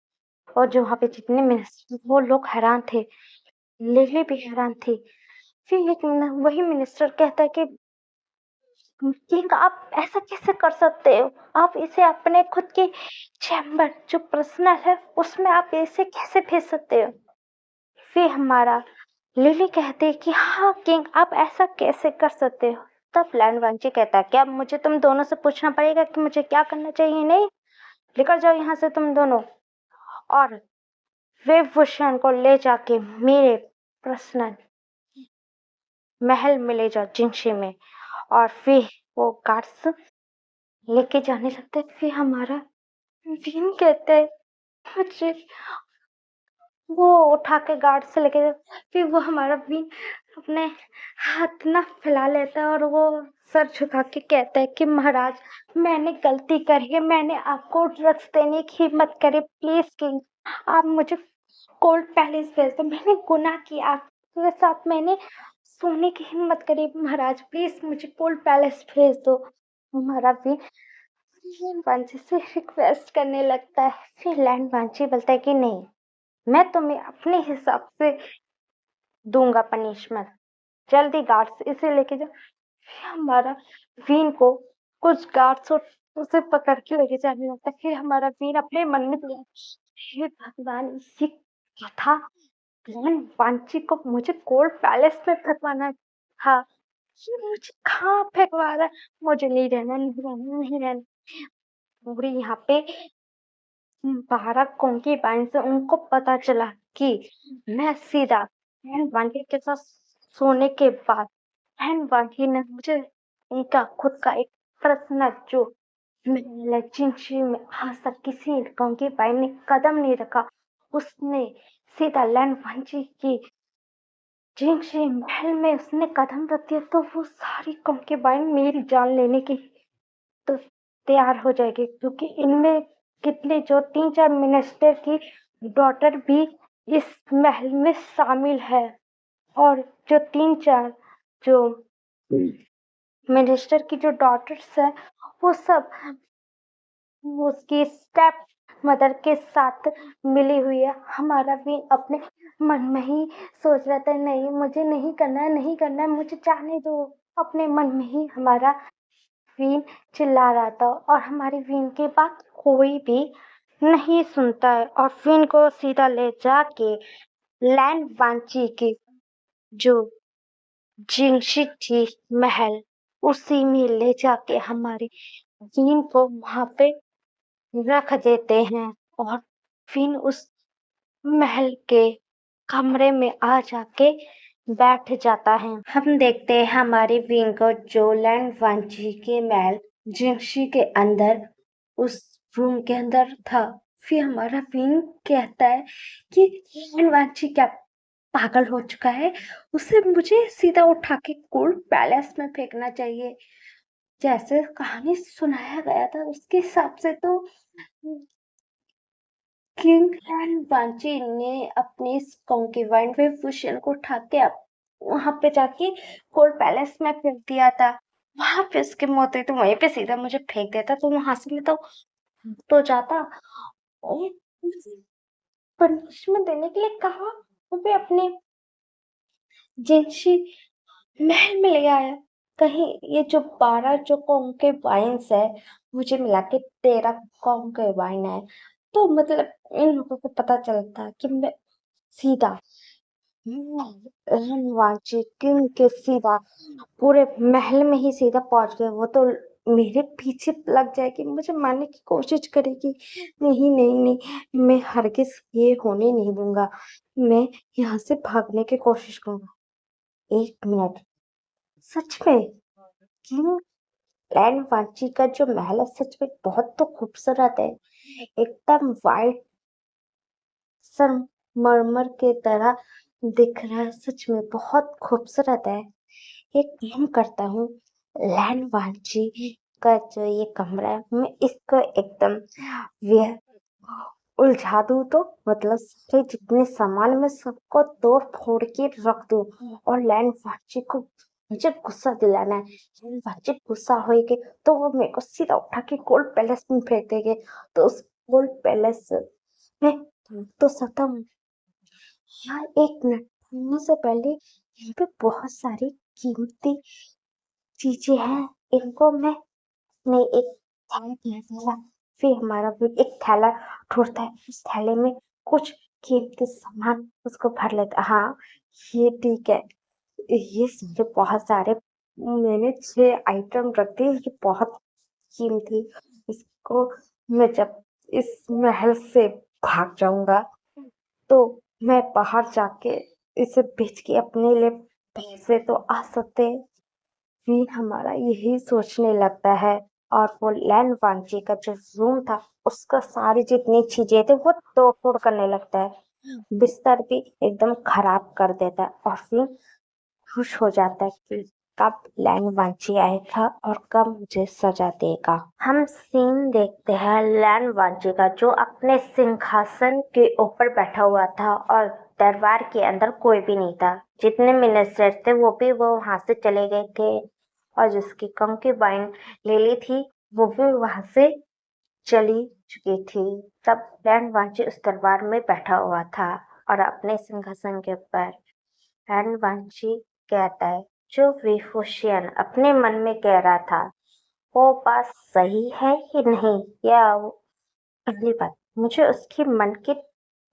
और जो वहां पे जितने मिनिस्टर वो लोग हैरान थे, लिली भी हैरान थी। फिर वही मिनिस्टर कहता है कि किंग, आप ऐसा कैसे कर सकते हो, आप इसे अपने खुद के चैम्बर जो पर्सनल है उसमें आप इसे कैसे भेज सकते हो। फिर हमारा लिली कहती है कि हाँ किंग, आप ऐसा कैसे कर सकते हो। तब लैंड वांची कहता है कि अब मुझे तुम दोनों से पूछना पड़ेगा कि मुझे क्या करना चाहिए, नहीं, निकल जाओ यहाँ से तुम दोनों, और वेवभूषण को ले जाके मेरे पर्सनल महल में ले जाओ जिंगशी में। और फिर वो गार्ड्स लेके जाने लगते हैं। फिर हमारा विन कहते हैं मुझे, वो उठा के गार्ड से लेके फिर वो हमारा विन अपने हाथ ना फैला लेता है और वो सर झुका के कहता है कि महाराज, मैंने गलती करी है, मैंने आपको ड्रग्स देने की हिम्मत करी, प्लीज किंग आप मुझे कोल्ड पैलेस भेज दो, मैंने गुनाह किया, आपके साथ मैंने सोने की हिम्मत करी, महाराज प्लीज मुझे कोल्ड पैलेस भेज दो। हमारा भी लैंड वांची से रिक्वेस्ट करने लगता है। फिर लैंड वांची बोलता है कि नहीं, मैं तुम्हें अपने हिसाब से दूंगा पनिशमेंट, जल्दी गार्ड्स इसे लेके जाओ। फिर हमारा वीन को कुछ गार्ड्स उसे पकड़ के लेके जाने लगता है। फिर हमारा वीन अपने मन में तो, हे भगवान, ये क्या था, लैंड वांची को मुझे कोल्ड पैलेस में फेंकवाना था, ये मुझे कहाँ फेंकवा रहा है, मुझे नहीं रहना, नहीं रहना, नहीं रहना। पूरी यहाँ पे 12 कॉन्क्यूबाइन से उनको पता चला कि मैं सीधा लैंड वांची के साथ सोने के बाद लैंड वांची ने मुझे उनका खुद का एक पर्सनल जो महल जिंगशी में आज तक किसी कॉन्क्यूबाइन ने कदम नहीं रखा, उसने सीधा लैंड वांची की जिंगशी महल में उसने कदम रख दिया, तो वो सारी कॉन्क्यूबाइन मेरी जान लेने की तो तैयार हो जाएगी, क्योंकि इनमें कितने जो 3-4 मिनिस्टर की डॉटर भी इस महल में शामिल है। और जो 3-4 जो मिनिस्टर की जो डॉटर्स है वो सब उसकी स्टेप मदर के साथ मिली हुई है। हमारा भी अपने मन में ही सोच रहा था, नहीं मुझे नहीं करना है, नहीं करना है, मुझे जाने दो। अपने मन में ही हमारा वीन चिल्ला रहा था और हमारी वीन की बात कोई भी नहीं सुनता है और वीन को सीधा ले जाके लैंड वांची की जो जिंगशी थी महल, उसी में ले जाके हमारे वीन को वहां पे रख देते हैं और फिर उस महल के कमरे में आ जाके बैठ जाता है। हम देखते हैं हमारे विंग को जो लैंड वांची के महल जिंगशी के अंदर उस रूम के अंदर था। फिर हमारा विंग कहता है कि लैंड वांची क्या पागल हो चुका है, उसे मुझे सीधा उठा के कोल्ड पैलेस में फेंकना चाहिए। जैसे कहानी सुनाया गया था उसके हिसाब से तो किंग लैंड वांची ने अपने इस कॉन्क्यूबाइन वेवभूषण को उठा के वहां पे जाके कोल्ड पैलेस में फेंक दिया था। वहां पे उसकी मौत हुई तो वहीं पे सीधा मुझे फेंक देता तो वहां से मैं तो जाता। और
पनिशमेंट देने के लिए कहा, वो भी अपने जिनसी महल में ले आया। कहीं ये जो 12 जो कॉन्केबाइन्स है, मुझे मिला के 13 कॉन्केबाइन है। तो मतलब इन लोगों को पता चलता कि मैं सीधा वांची किंग के सीधा पूरे महल में ही सीधा पहुंच गए। वो तो मेरे पीछे लग जाएगी, मुझे मारने की कोशिश करेगी। नहीं नहीं नहीं, मैं हरगिज ये होने नहीं दूंगा। मैं यहाँ से भागने की कोशिश करूंगा। 1 मिनट, सच में किंग लैंड वांची का जो महल है सच में बहुत तो खूबसूरत है। एकदम वाइट संगमरमर के तरह दिख रहा है। सच में बहुत खूबसूरत है। एक काम करता हूँ, लैंड वांची का जो ये कमरा है, मैं इसको एकदम वह उलझा दूँ तो मतलब सारे जितने सामान मैं सबको तोड़ फोड़ के रख दूँ। और लैंड वांची को मुझे गुस्सा दिलाना है। लैंड वांची गुस्सा होएगी तो वो मेरे को सीधा उठा के गोल्ड पैलेस में फेंक देंगे। तो उस गोल्ड पैलेस में तो सकता हूँ। हाँ, 1 मिनट, भूलने से पहले यहाँ पे बहुत सारी कीमती चीजें हैं। इनको मैं नहीं, एक थैला, फिर हमारा भी एक थैला ढूंढता है। उस थैले में कुछ कीमती सामान उसको भर लेता। हाँ, ये ठीक है। ये सारे बहुत सारे मैंने 6 आइटम रख दिए, ये बहुत कीमती। इसको मैं जब इस महल से भाग जाऊंगा तो मैं बाहर जाके इसे बेच के अपने लिए पैसे तो आ सकते हैं। फिर हमारा यही सोचने लगता है। और वो लैंड वांची का जो रूम था, उसका सारी जितनी चीजें थी वो तोड़ फोड़ करने लगता है। बिस्तर भी एकदम खराब कर देता है। और फिर खुश हो जाता है कि कब लैंड वांची आएगा और कब मुझे सजा देगा। हम सीन देखते हैं लैंड वांची का, जो अपने सिंहासन के ऊपर बैठा हुआ था और दरबार के अंदर कोई भी नहीं था। जितने मिनिस्टर थे वो भी वो वहां से चले गए थे। और जिसकी कंक्यूबाइन लिली थी वो भी वहां से चली चुकी थी। तब लैंड वांची उस दरबार में बैठा हुआ था और अपने सिंहासन के ऊपर। लैंड वांची कहता है, जो विभूषण अपने मन में कह रहा था वो बात सही है कि नहीं, या पहली बात, मुझे उसकी मन की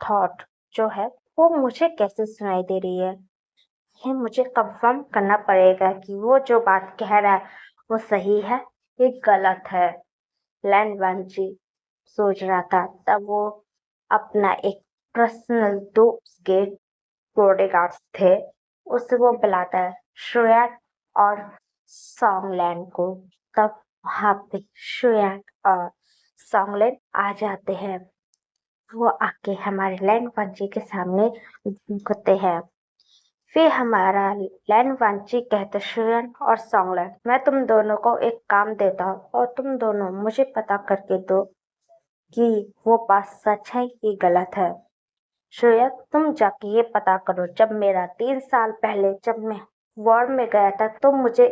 थॉट जो है वो मुझे कैसे सुनाई दे रही है। ये मुझे कंफर्म करना पड़ेगा कि वो जो बात कह रहा है वो सही है या गलत है। लैंड वांची सोच रहा था। तब वो अपना एक पर्सनल 2 उसके बॉडीगार्ड्स थे, उसे वो बुलाता है, श्रेया और सॉन्गलैंड को। तब वहां पे श्रेया और सॉन्गलैंड आ जाते हैं। वो आके हमारे लैंड वांची के सामने झुकते हैं। फिर हमारा लैंड वांची कहते, श्रेया और सॉन्गलैंड, मैं तुम दोनों को एक काम देता हूँ और तुम दोनों मुझे पता करके दो कि वो बात सच है कि गलत है। श्रेया, तुम जाके ये पता करो, जब मेरा 3 साल पहले जब मैं वॉर में गया था तो मुझे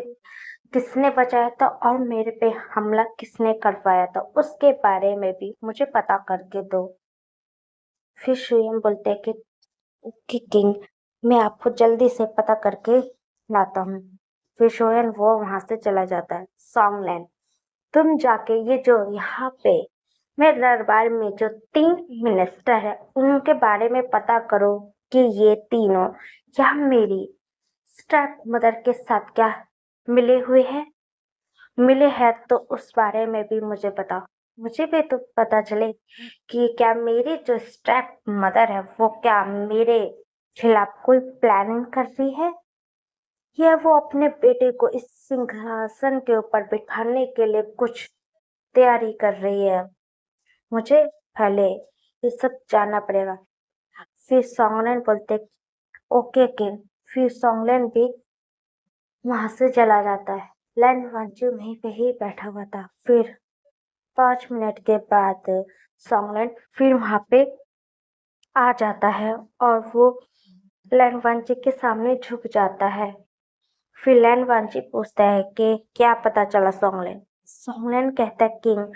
किसने बचाया था और मेरे पे हमला किसने करवाया था, उसके बारे में भी मुझे पता करके दो। फिर श्रेया बोलते हैं कि किंग, मैं आपको जल्दी से पता करके लाता हूँ। फिर शोयन वो वहां से चला जाता है। सॉन्गलैंड, तुम जाके ये जो यहाँ पे मेरे दरबार में जो 3 मिनिस्टर है उनके बारे में पता करो कि ये तीनों क्या मेरी स्टेप मदर के साथ क्या मिले हुए हैं। मिले हैं तो उस बारे में भी मुझे बताओ। मुझे भी तो पता चले कि क्या मेरी जो स्टेप मदर है वो क्या मेरे खिलाफ कोई प्लानिंग कर रही है, या वो अपने बेटे को इस सिंहासन के ऊपर बिठाने के लिए कुछ तैयारी कर रही है। मुझे पहले ये सब जानना पड़ेगा। फिर सॉन्गलैंड बोलते, ओके किंग। फिर सॉन्गलैंड भी वहां से चला जाता है। लैंड वांचू वहीं पे ही बैठा हुआ था। फिर 5 मिनट के बाद सॉन्गलैंड फिर वहां पे आ जाता है और वो लैंड वांची के सामने झुक जाता है। फिर लैंड वांची पूछता है कि क्या पता चला सॉन्गलैंड। सॉन्गलैंड कहता है, किंग,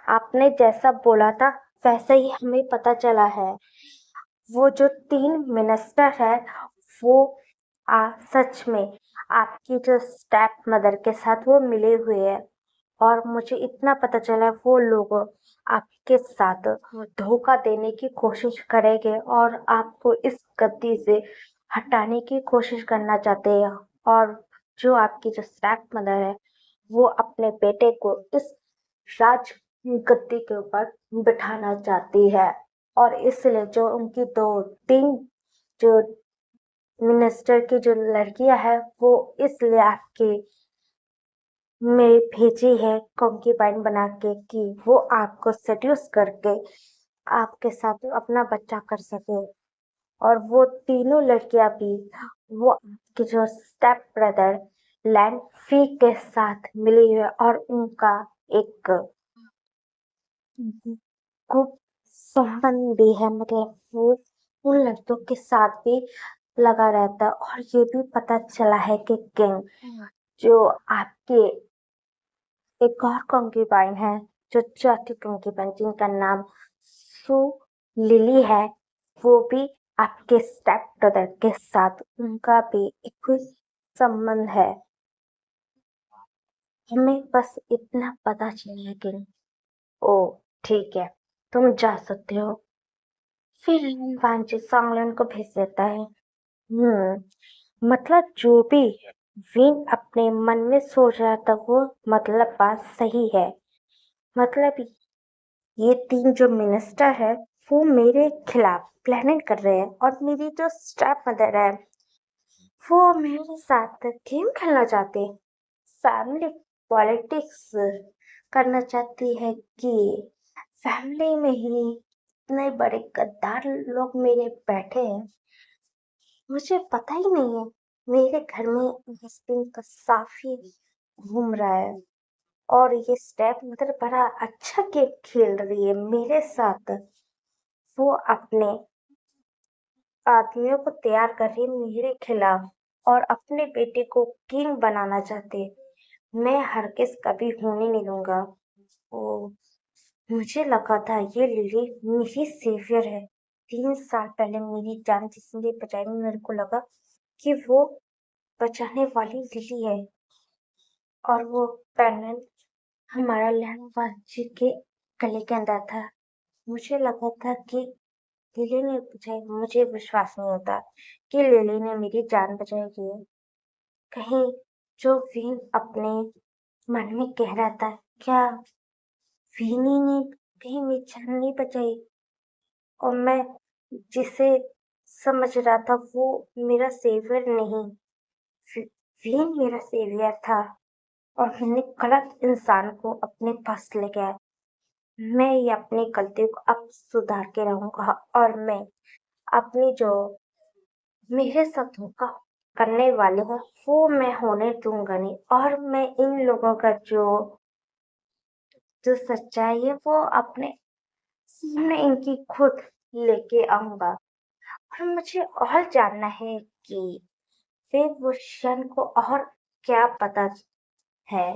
आपने जैसा बोला था वैसा ही हमें पता चला है। वो जो 3 मिनिस्टर है वो सच में आपकी जो स्टेप मदर के साथ वो मिले हुए हैं और मुझे इतना पता चला वो लोग आपके साथ धोखा देने की कोशिश करेंगे और आपको इस गद्दी से हटाने की कोशिश करना चाहते हैं और जो आपकी जो स्टेप मदर है वो अपने बेटे को इस राज गद्दी के ऊपर बिठाना चाहती है और इसलिए जो उनकी 2-3 जो मिनिस्टर की जो लड़कियां हैं वो इसलिए आपके में भेजी है कॉन्क्यूबाइन बना के कि वो आपको सेड्यूस करके आपके साथ अपना बच्चा कर सके और वो तीनों लड़कियां भी वो आपके जो स्टेप ब्रदर लैंड फी के साथ मिली है और उनका एक गुप्त संबंध भी है मतलब वो उन लड़कियों के साथ भी लगा रहता है और ये भी पता चला है कि किंग जो आपके एक और कॉन्क्यूबाइन है जो चौथी कॉन्क्यूबाइन जिनका नाम सु लिली है वो भी आपके स्टेप ब्रदर के साथ उनका भी एक कोई संबंध है हमें बस इतना पता चला कि ओ ठीक है तुम जा सकते हो फिर वांची सॉन्गलन को भेज देता है मतलब जो भी विन अपने मन में सोच रहा था वो मतलब बात सही है मतलब ये 3 जो मिनिस्टर है वो मेरे खिलाफ प्लानिंग कर रहे हैं और मेरी जो स्टेप मदर है वो मेरे साथ गेम खेलना चाहते हैं फैमिली पॉलिटिक्स करना चाहती है कि फैमिली में ही इतने बड़े गद्दार लोग मेरे बैठे हैं मुझे पता ही नहीं है मेरे घर में इस दिन का साफी घूम रहा है और ये स्टेप मदर बड़ा अच्छा गेम खेल रही है मेरे साथ वो अपने आदमियों को तैयार कर रही है मेरे खिलाफ और अपने बेटे को किंग बनाना चाहते मैं हरगिज कभी होने नहीं दूंगा ओ मुझे लगा था ये लिली मेरी सेवियर है 3 साल पहले मेरी जान जिसने बचाई मेरे को लगा कि वो बचाने वाली लिली है और वो पेंडेंट हमारा लहंगा जी के गले के अंदर था मुझे लगा था कि लिली ने बचाई मुझे विश्वास नहीं होता कि लिली ने मेरी जान बचाई कहीं जो वीन अपने मन में कह रहा था क्या वीनी ने कहीं मेरी जान नहीं बचाई और मैं जिसे समझ रहा था वो मेरा सेवियर नहीं वीन मेरा सेवियर था और मैंने गलत इंसान को अपने पास ले गया मैं ये अपनी गलती को अब सुधार के रहूंगा और मैं अपनी जो मेरे साथ धोखा करने वाले हो वो मैं होने दूंगा नहीं और मैं इन लोगों का जो सच्चाई है वो अपने सामने इनकी खुद लेके आऊंगा और मुझे और जानना है कि विभूषण को और क्या पता है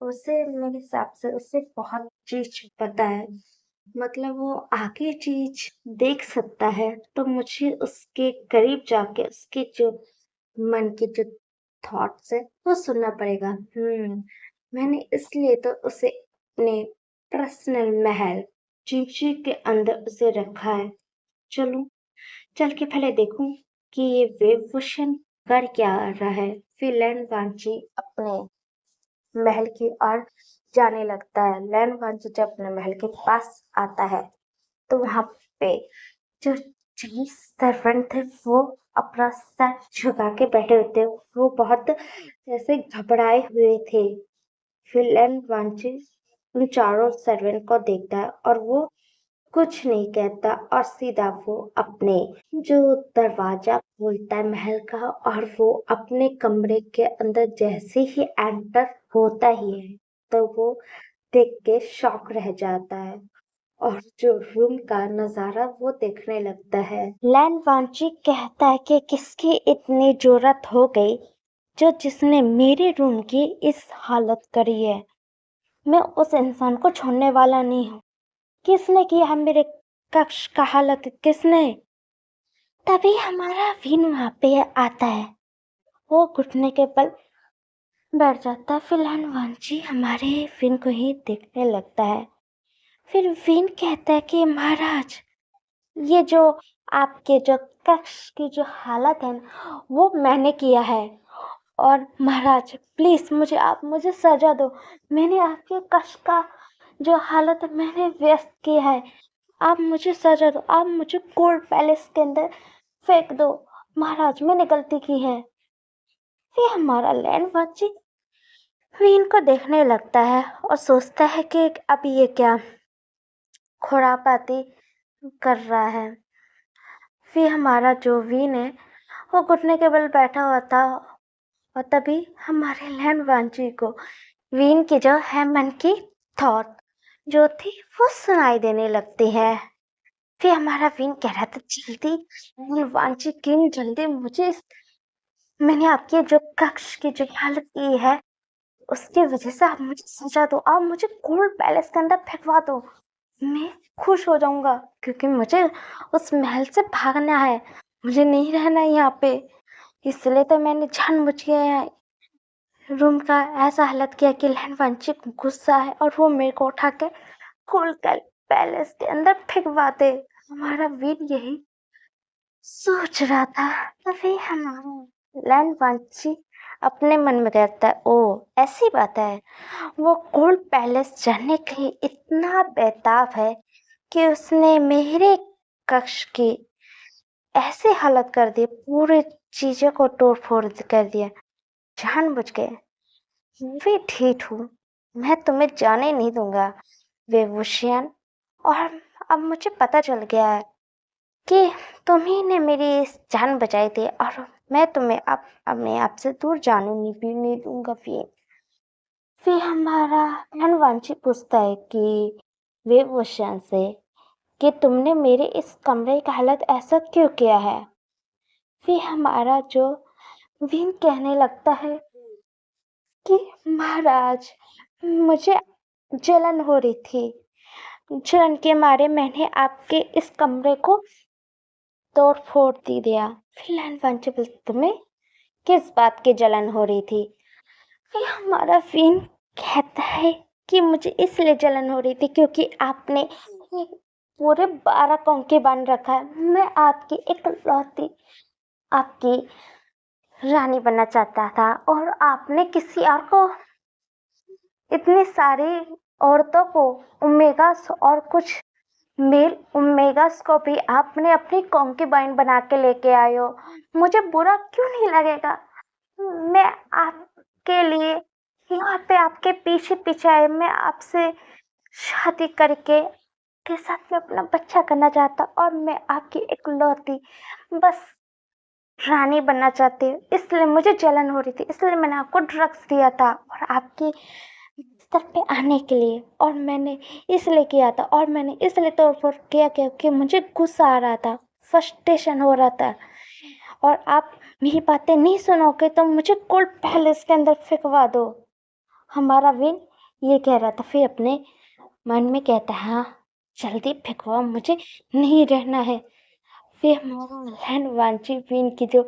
उसे मेरे हिसाब से उसे बहुत चीज पता है मतलब वो आगे चीज देख सकता है तो मुझे उसके करीब जाके उसके जो मन के जो थॉट्स है वो सुनना पड़ेगा मैंने इसलिए तो उसे अपने पर्सनल महल चींची के अंदर उसे रखा है चलो चल के पहले देखूं कि ये वेवभूषण कर क्या रहा है फिर लैंड वांची अपने महल की ओर जाने लगता है लैंड वांची जब अपने महल के पास आता है तो वहां पे जो चीज सर्वेंट थे वो अपना सर झुका के बैठे हुए थे वो बहुत जैसे घबराए हुए थे फिर लैंड वांची उन चारों सर्वेंट को देखता है और वो कुछ नहीं कहता और सीधा वो अपने जो दरवाजा खोलता है महल का और वो अपने कमरे के अंदर जैसे ही एंटर होता ही है तो वो देख के शॉक रह जाता है और जो रूम का नजारा वो देखने लगता है लैंड वांची कहता है कि किसकी इतनी जरूरत हो गई जो जिसने मेरे रूम की इस हालत करी है मैं उस इंसान को छोड़ने वाला नहीं हूँ किसने किया है मेरे कक्ष का हालत किसने तभी हमारा विन वहाँ पे आता है। वो घुटने के बल बैठ जाता है। फिर वांची हमारे विन को ही देखने लगता है। फिर विन कहता है कि महाराज, ये जो आपके जो कक्ष की जो हालत है ना, वो मैंने किया है। और महाराज प्लीज आप मुझे सजा दो। मैंने आपके कक्ष का जो हालत है मैंने व्यस्त किया है। आप मुझे सजा दो। आप मुझे कोल्ड पैलेस के अंदर फेंक दो। महाराज मैंने गलती की है। फिर हमारा लैंडवाची विन को देखने लगता है और सोचता है कि अब ये क्या खुरापाती कर रहा है। फिर हमारा जो विन है वो घुटने के बल बैठा हुआ था। और तभी हमारे लैंडवाची को विन की जो है मन की थॉट जो थी वो सुनाई देने लगती है। फिर हमारा विन कह रहा था, जल्दी लैंडवाची किंग, जल्दी मुझे मैंने आपके जो कक्ष की जो हालत की है उसकी वजह से आप मुझे सजा दो। आप मुझे कोल्ड पैलेस के अंदर फेंकवा दो। मैं खुश हो जाऊंगा क्योंकि मुझे उस महल से भागना है। मुझे नहीं रहना यहाँ पे। इसलिए तो मैंने जानबूझ के रूम का ऐसा हालत किया कि लैंडवाची को गुस्सा है और वो मेरे को उठा के कोल्ड पैलेस के अंदर फेंकवा दे। हमारा वीर यही सोच रहा था। तभी हमारा लैंडवाची अपने मन में कहता है, ओ ऐसी बात है। वो कोल्ड पैलेस जाने के लिए इतना बेताब है कि उसने मेरे कक्ष की ऐसी हालत कर दी, पूरी चीजों को तोड़ फोड़ कर दिया जानबूझ के। वे ठीक हूँ, मैं तुम्हें जाने नहीं दूंगा वेवुशियन। और अब मुझे पता चल गया है कि तुम्ही ने मेरी जान बचाई थी और मैं तुम्हें अब अपने आप से दूर जाने भी नहीं दूंगा। फिर हमारा धनवांशी पूछता है कि वेवुशियन से कि तुमने मेरे इस कमरे का हालत ऐसा क्यों किया है। फिर हमारा जो विन कहने लगता है कि महाराज मुझे जलन हो रही थी। जलन के मारे मैंने आपके इस कमरे को तोड़ फोड़ दी दिया। फिर लैंडवांची बोलती, तुम्हें किस बात की जलन हो रही थी। फिर हमारा विन कहता है कि मुझे इसलिए जलन हो रही थी क्योंकि आपने पूरे 12 कौंके बन रखा है। मैं आपकी इकलौती आपकी रानी बनना चाहता था और आपने किसी और को, इतनी सारी औरतों को, ओमेगास और कुछ मेल ओमेगास को भी आपने अपनी कॉन्क्यूबाइन बना के लेके आए हो। मुझे बुरा क्यों नहीं लगेगा। मैं आपके लिए यहाँ पे आपके पीछे पीछे आई। मैं आपसे शादी करके के साथ में अपना बच्चा करना चाहता और मैं आपकी इकलौती बस रानी बनना चाहती हूँ। इसलिए मुझे जलन हो रही थी, इसलिए मैंने आपको ड्रग्स दिया था और आपकी बिस्तर पे आने के लिए। और मैंने इसलिए किया था और मैंने इसलिए तोड़ फोड़ किया क्योंकि मुझे गुस्सा आ रहा था, फ्रस्ट्रेशन हो रहा था। और आप मेरी बातें नहीं सुनोगे तो मुझे कोल्ड पैलेस के अंदर फेंकवा दो। हमारा विन ये कह रहा था। फिर अपने मन में कहता है, हाँ जल्दी फेंकवा, मुझे नहीं रहना है। फिर हमारा लैंडवांची विन की जो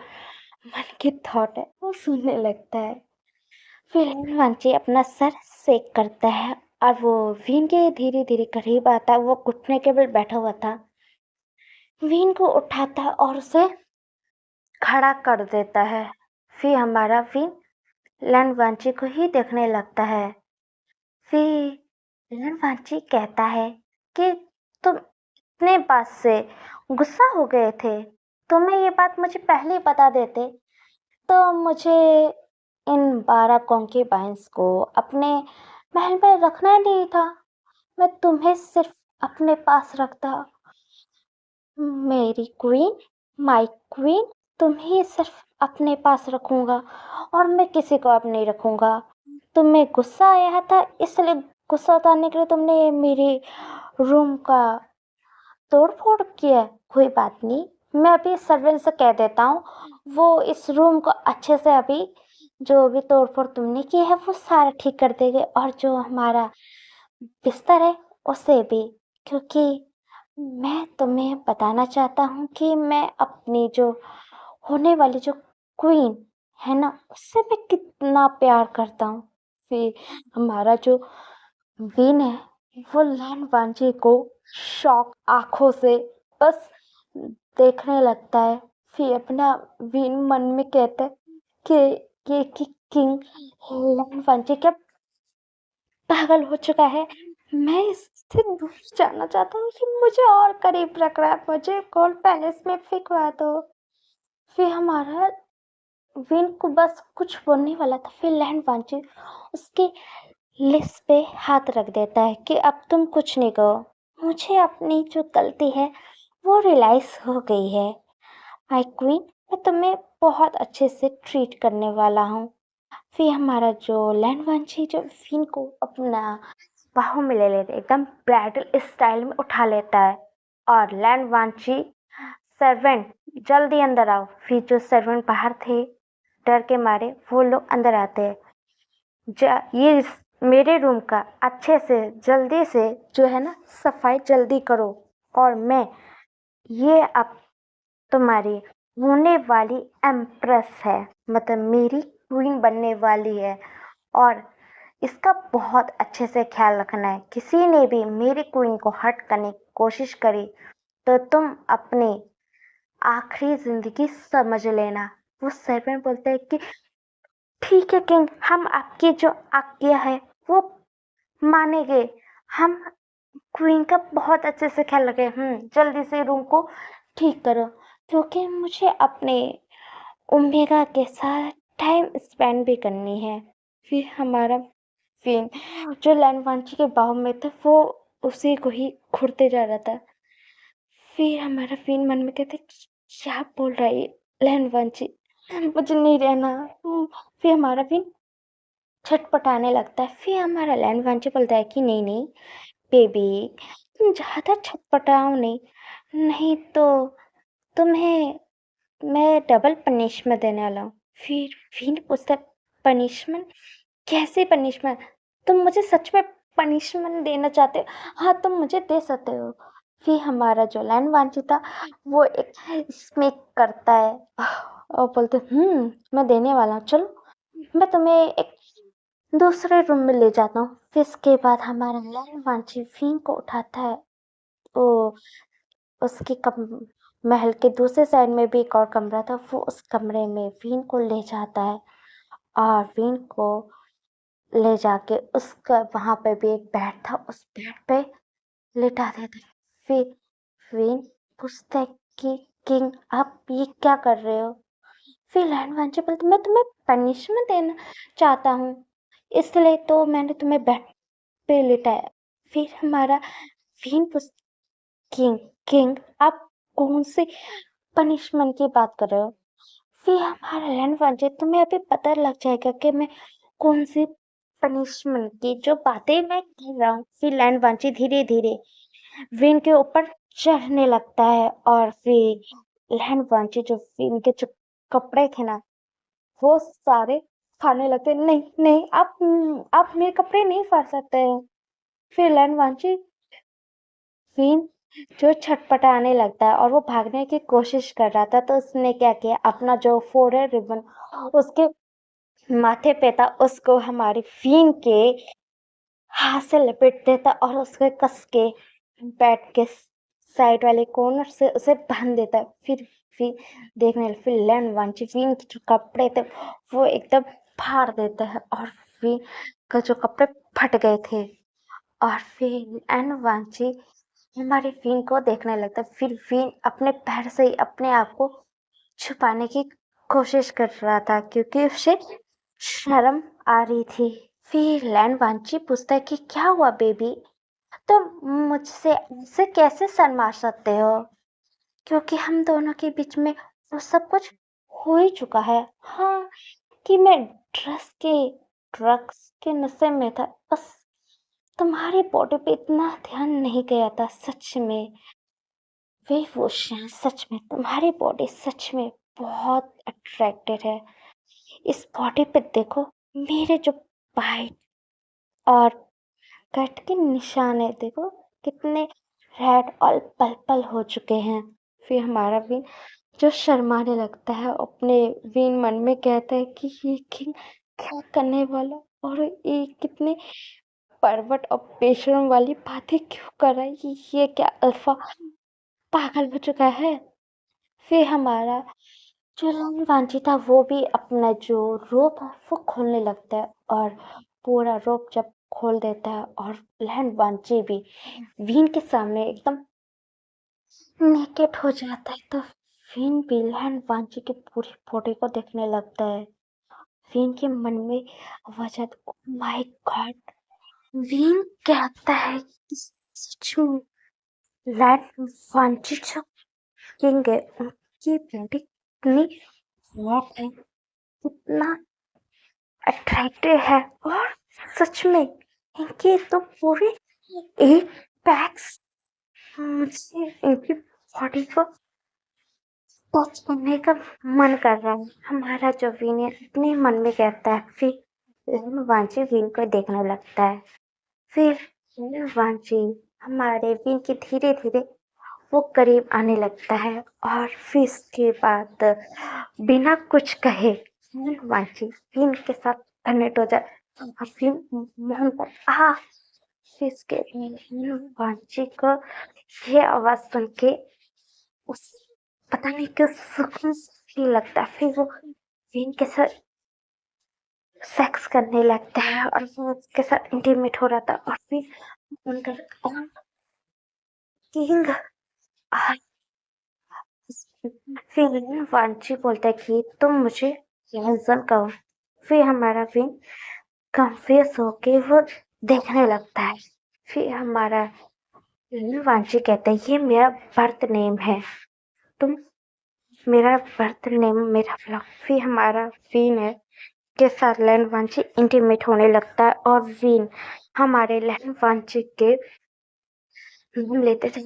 मन की थॉट है वो सुनने लगता है। फिर लैंडवांची अपना सर सेक करता है और वो विन के धीरे धीरे करीब आता है। वो घुटने के बल बैठा हुआ था। विन को उठाता है और उसे खड़ा कर देता है। फिर हमारा विन लैंडवांची को ही देखने लगता है। फिर लैंडवांची कहता है कि तुम इतने बात से गुस्सा हो गए थे। तुम्हें ये बात मुझे पहले ही बता देते तो मुझे इन 12 कॉन्क्यूबाइंस को अपने महल में रखना नहीं था। मैं तुम्हें सिर्फ अपने पास रखता। मेरी क्वीन, माय क्वीन, तुम्हें सिर्फ अपने पास रखूंगा और मैं किसी को अब नहीं रखूंगा। तुम्हें गुस्सा आया था इसलिए गुस्सा उतारने के लिए तुमने मेरे रूम का तोड़ फोड़ किया। कोई बात नहीं, मैं अभी सर्वेंट से कह देता हूँ, वो इस रूम को अच्छे से अभी जो भी तोड़ फोड़ तुमने की है वो सारा ठीक कर देंगे। और जो हमारा बिस्तर है उसे भी, क्योंकि मैं तुम्हें बताना चाहता हूँ कि मैं अपनी जो होने वाली जो क्वीन है ना, उससे मैं कितना प्यार करता हूँ। फिर हमारा जो विन है, वो लैन वांची को शॉक आंखों से बस देखने लगता है। फिर अपना विन मन में कहता है कि किंग लैन वांची क्या पागल हो चुका है। मैं इससे दूर जाना चाहता हूँ, ये मुझे और करीब रख रहा है, मुझे गोल्ड पैलेस में फेंकवा दो। फिर हमारा विन को बस कुछ बोलने वाला था, फिर लैंड वांची उसकी लिप्स पे हाथ रख देता है कि अब तुम कुछ नहीं कहो, मुझे अपनी जो गलती है वो रियलाइज हो गई है। माय क्वीन, मैं तुम्हें बहुत अच्छे से ट्रीट करने वाला हूँ। फिर हमारा जो लैंड वांची जो विन को अपना बाहों में ले लेते, एकदम ब्राइडल स्टाइल में उठा लेता है। और लैंड वांची, सर्वेंट जल्दी अंदर आओ। फिर जो सर्वेंट बाहर थे डर के मारे, वो लोग अंदर आते हैं। ये मेरे रूम का अच्छे से जल्दी से जो है ना सफाई जल्दी करो, और मैं ये अब तुम्हारी होने वाली एम्प्रेस है, मतलब मेरी क्वीन बनने वाली है, और इसका बहुत अच्छे से ख्याल रखना है। किसी ने भी मेरी क्वीन को हर्ट करने की कोशिश करी तो तुम अपनी आखिरी जिंदगी समझ लेना। वो सर्वेंट बोलते हैं कि ठीक है किंग, हम आपकी जो आज्ञा है वो मानेंगे। हम क्वीन का बहुत अच्छे से ख्याल रखे। जल्दी से रूम को ठीक करो, क्योंकि मुझे अपने ओमेगा के साथ टाइम स्पेंड भी करनी है। फिर हमारा फिन जो लैंडवांची के बाहों में था, वो उसी को ही घुरते जा रहा था। फिर हमारा फिन मन में कहते, क्या बोल रहा है लैंडवांची, मुझे नहीं रहना। फिर हमारा फिन छटपटाने लगता है। फिर हमारा लैंडवांची बोलता है कि नहीं नहीं बेबी, तुम ज़्यादा छटपटाओ नहीं, नहीं तो तुम्हें मैं डबल पनिशमेंट देने वाला हूँ। फिर पूछता है, पनिशमेंट? कैसे पनिशमेंट? तुम मुझे सच में पनिशमेंट देना चाहते हो? हाँ, तुम मुझे दे सकते हो। फिर हमारा जो लैंड वांची था, वो एक स्मेक करता है और बोलते, मैं देने वाला हूँ, चलो मैं तुम्हें एक दूसरे रूम में ले जाता हूँ। फिर इसके बाद हमारा लैंड वांची फिन को उठाता है। वो उसके महल के दूसरे साइड में भी एक और कमरा था, वो उस कमरे में वीन को ले जाता है, और वीन को ले जाके उसका वहां पे भी एक बेड था, उस बेड पे लिटा देता है। फिर वीन पूछता है कि किंग, आप ये क्या कर रहे हो? फिर लैंड वांची बोलते, मैं तुम्हें पनिशमेंट देना चाहता हूँ, इसलिए तो मैंने तुम्हें बेड पे लिटाया। फिर हमारा वीन पूछ, किंग किंग आप कौन सी पनिशमेंट की बात कर रहे हो? फिर हमारा लैंड वांचे, तुम्हें अभी पता लग जाएगा कि मैं कौन सी पनिशमेंट की जो बातें मैं कर रहा हूँ। फिर लैंड वांची धीरे धीरे विन के ऊपर चढ़ने लगता है, और फिर लैंड वांची जो विन के जो कपड़े थे ना, वो सारे फाड़ने लगते। नहीं नहीं, आप मेरे कपड़े नहीं फाड़ सकते हैं। फिर लैंड वांची फिर जो छटपटाने लगता है और वो भागने की कोशिश कर रहा था, तो उसने क्या किया, अपना जो फोरहेड रिबन उसके माथे पे था, उसको हमारी फीन के हाथ से लपेट देता और उसके कस के बैट के साइड वाले कॉर्नर से उसे बांध देता। फिर देखने फिर लैंड वांची फीन के जो कपड़े थे वो एकदम फाड़ देता है, और फिर का जो कपड़े फट गए थे। और फिर लैंड वांची हमारी फिन को देखने लगता। फिर फिन अपने पैर से ही अपने आप को छुपाने की कोशिश कर रहा था, क्योंकि उसे शर्म आ रही थी। फिर लैंड वांची पूछता है कि क्या हुआ बेबी, तुम मुझसे ऐसे कैसे शर्मा सकते हो, क्योंकि हम दोनों के बीच में वो सब कुछ हो ही चुका है। हाँ, कि मैं ड्रग्स के नशे में था, बस तुम्हारी बॉडी पे इतना ध्यान नहीं गया था। सच में वे वो सच में तुम्हारी बॉडी सच में बहुत अट्रैक्टेड है। इस बॉडी पे देखो, मेरे जो बाइट और कट के निशान है, देखो कितने रेड और पल हो चुके हैं। फिर हमारा वीन जो शर्माने लगता है, अपने वीन मन में कहता है कि ये किंग क्या करने वाला, और ये कितने परवट और बेशरम वाली बातें क्यों कर रहा है, ये क्या अल्फा पागल हो चुका है। फिर हमारा जो वांची था वो भी अपना जो रोप है वो खोलने लगता है, और पूरा रोप जब खोल देता है और लैंड वांची भी वीन के सामने एकदम नेकेड हो जाता है, तो वीन भी लैंड वांची की पूरी बॉडी को देखने लगता है। वीन के मन में आवाज आती, ओ माय गॉड। वीन कहता है कि सच में लैंड वांची जो किंग है उनकी बॉडी कितनी हॉट है, कितना अट्रैक्टिव है, और सच में इनके तो पूरे 8 पैक्स, मुझे इनकी बॉडी को टच करने का मन कर रहा है। हमारा जो वीन है अपने मन में कहता है, फिर वांची वीन को देखने लगता है। फिर वांची हमारे वीन की धीरे धीरे वो करीब आने लगता है, और फिर इसके बाद बिना कुछ कहे वांची वीन के साथ कनेक्ट हो जाए, और फिर मोहन पर फिर इसके वांची को ये आवाज सुन के उस पता नहीं क्यों सुकून फील लगता है। फिर वो वीन के साथ सेक्स करने लगता है, और वो उसके साथ इंटीमेट हो रहा था, और फिर उनका किंग फिर वांची बोलता है कि तुम मुझे लहजन कहो। फिर हमारा विन कंफ्यूज होके वो देखने लगता है। फिर हमारा वांची कहता है ये मेरा बर्थ नेम है, तुम मेरा बर्थ नेम मेरा ब्लॉग। फिर हमारा वीन है के साथ लैंड वांची इंटीमेट होने लगता है, और वीन हमारे लैंड वांची के नाम लेते थे।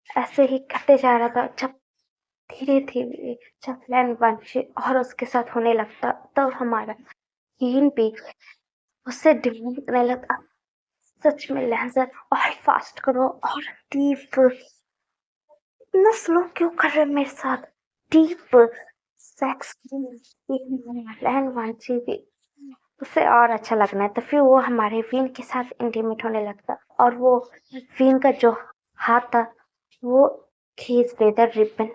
ऐसे ही करते जा रहा था, जब धीरे धीरे जब लैंड वांची और उसके साथ होने लगता, तब हमारा वीन भी उससे डिमांड करने लगा, सच में लहजन और फास्ट करो और डीप। इतना स्लो क्यों कर रहे मेरे साथ, डीप सेक्स। लैंड वांची भी उसे और अच्छा लगना है, तो फिर वो हमारे वीन के साथ इंटीमेट होने लगता, और वो वीन का जो हाथ था वो खींच देता रिबन,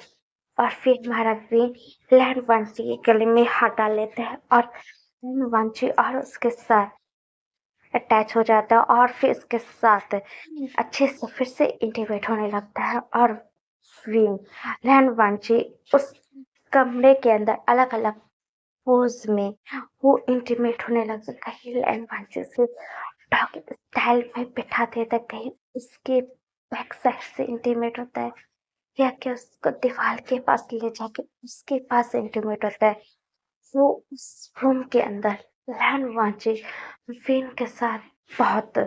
और फिर हमारा वीन लैंड वांची के गले में हाथ डाल लेता है, और लैंड वांची और उसके साथ अटैच हो जाता है, और फिर उसके साथ अच्छे से फिर से इंटीमेट होने लगता है। और वीन लैंड वांची उस कमरे के अंदर अलग अलग पोज में वो इंटीमेट होने लगता है। कहीं लैंड वांची से डॉग स्टाइल में बिठा देता है, कहीं उसके बैक साइड से इंटीमेट होता है, या कि उसको दीवार के पास ले जाके उसके पास इंटीमेट होता है। वो उस रूम के अंदर लैंड वांची वीन के साथ बहुत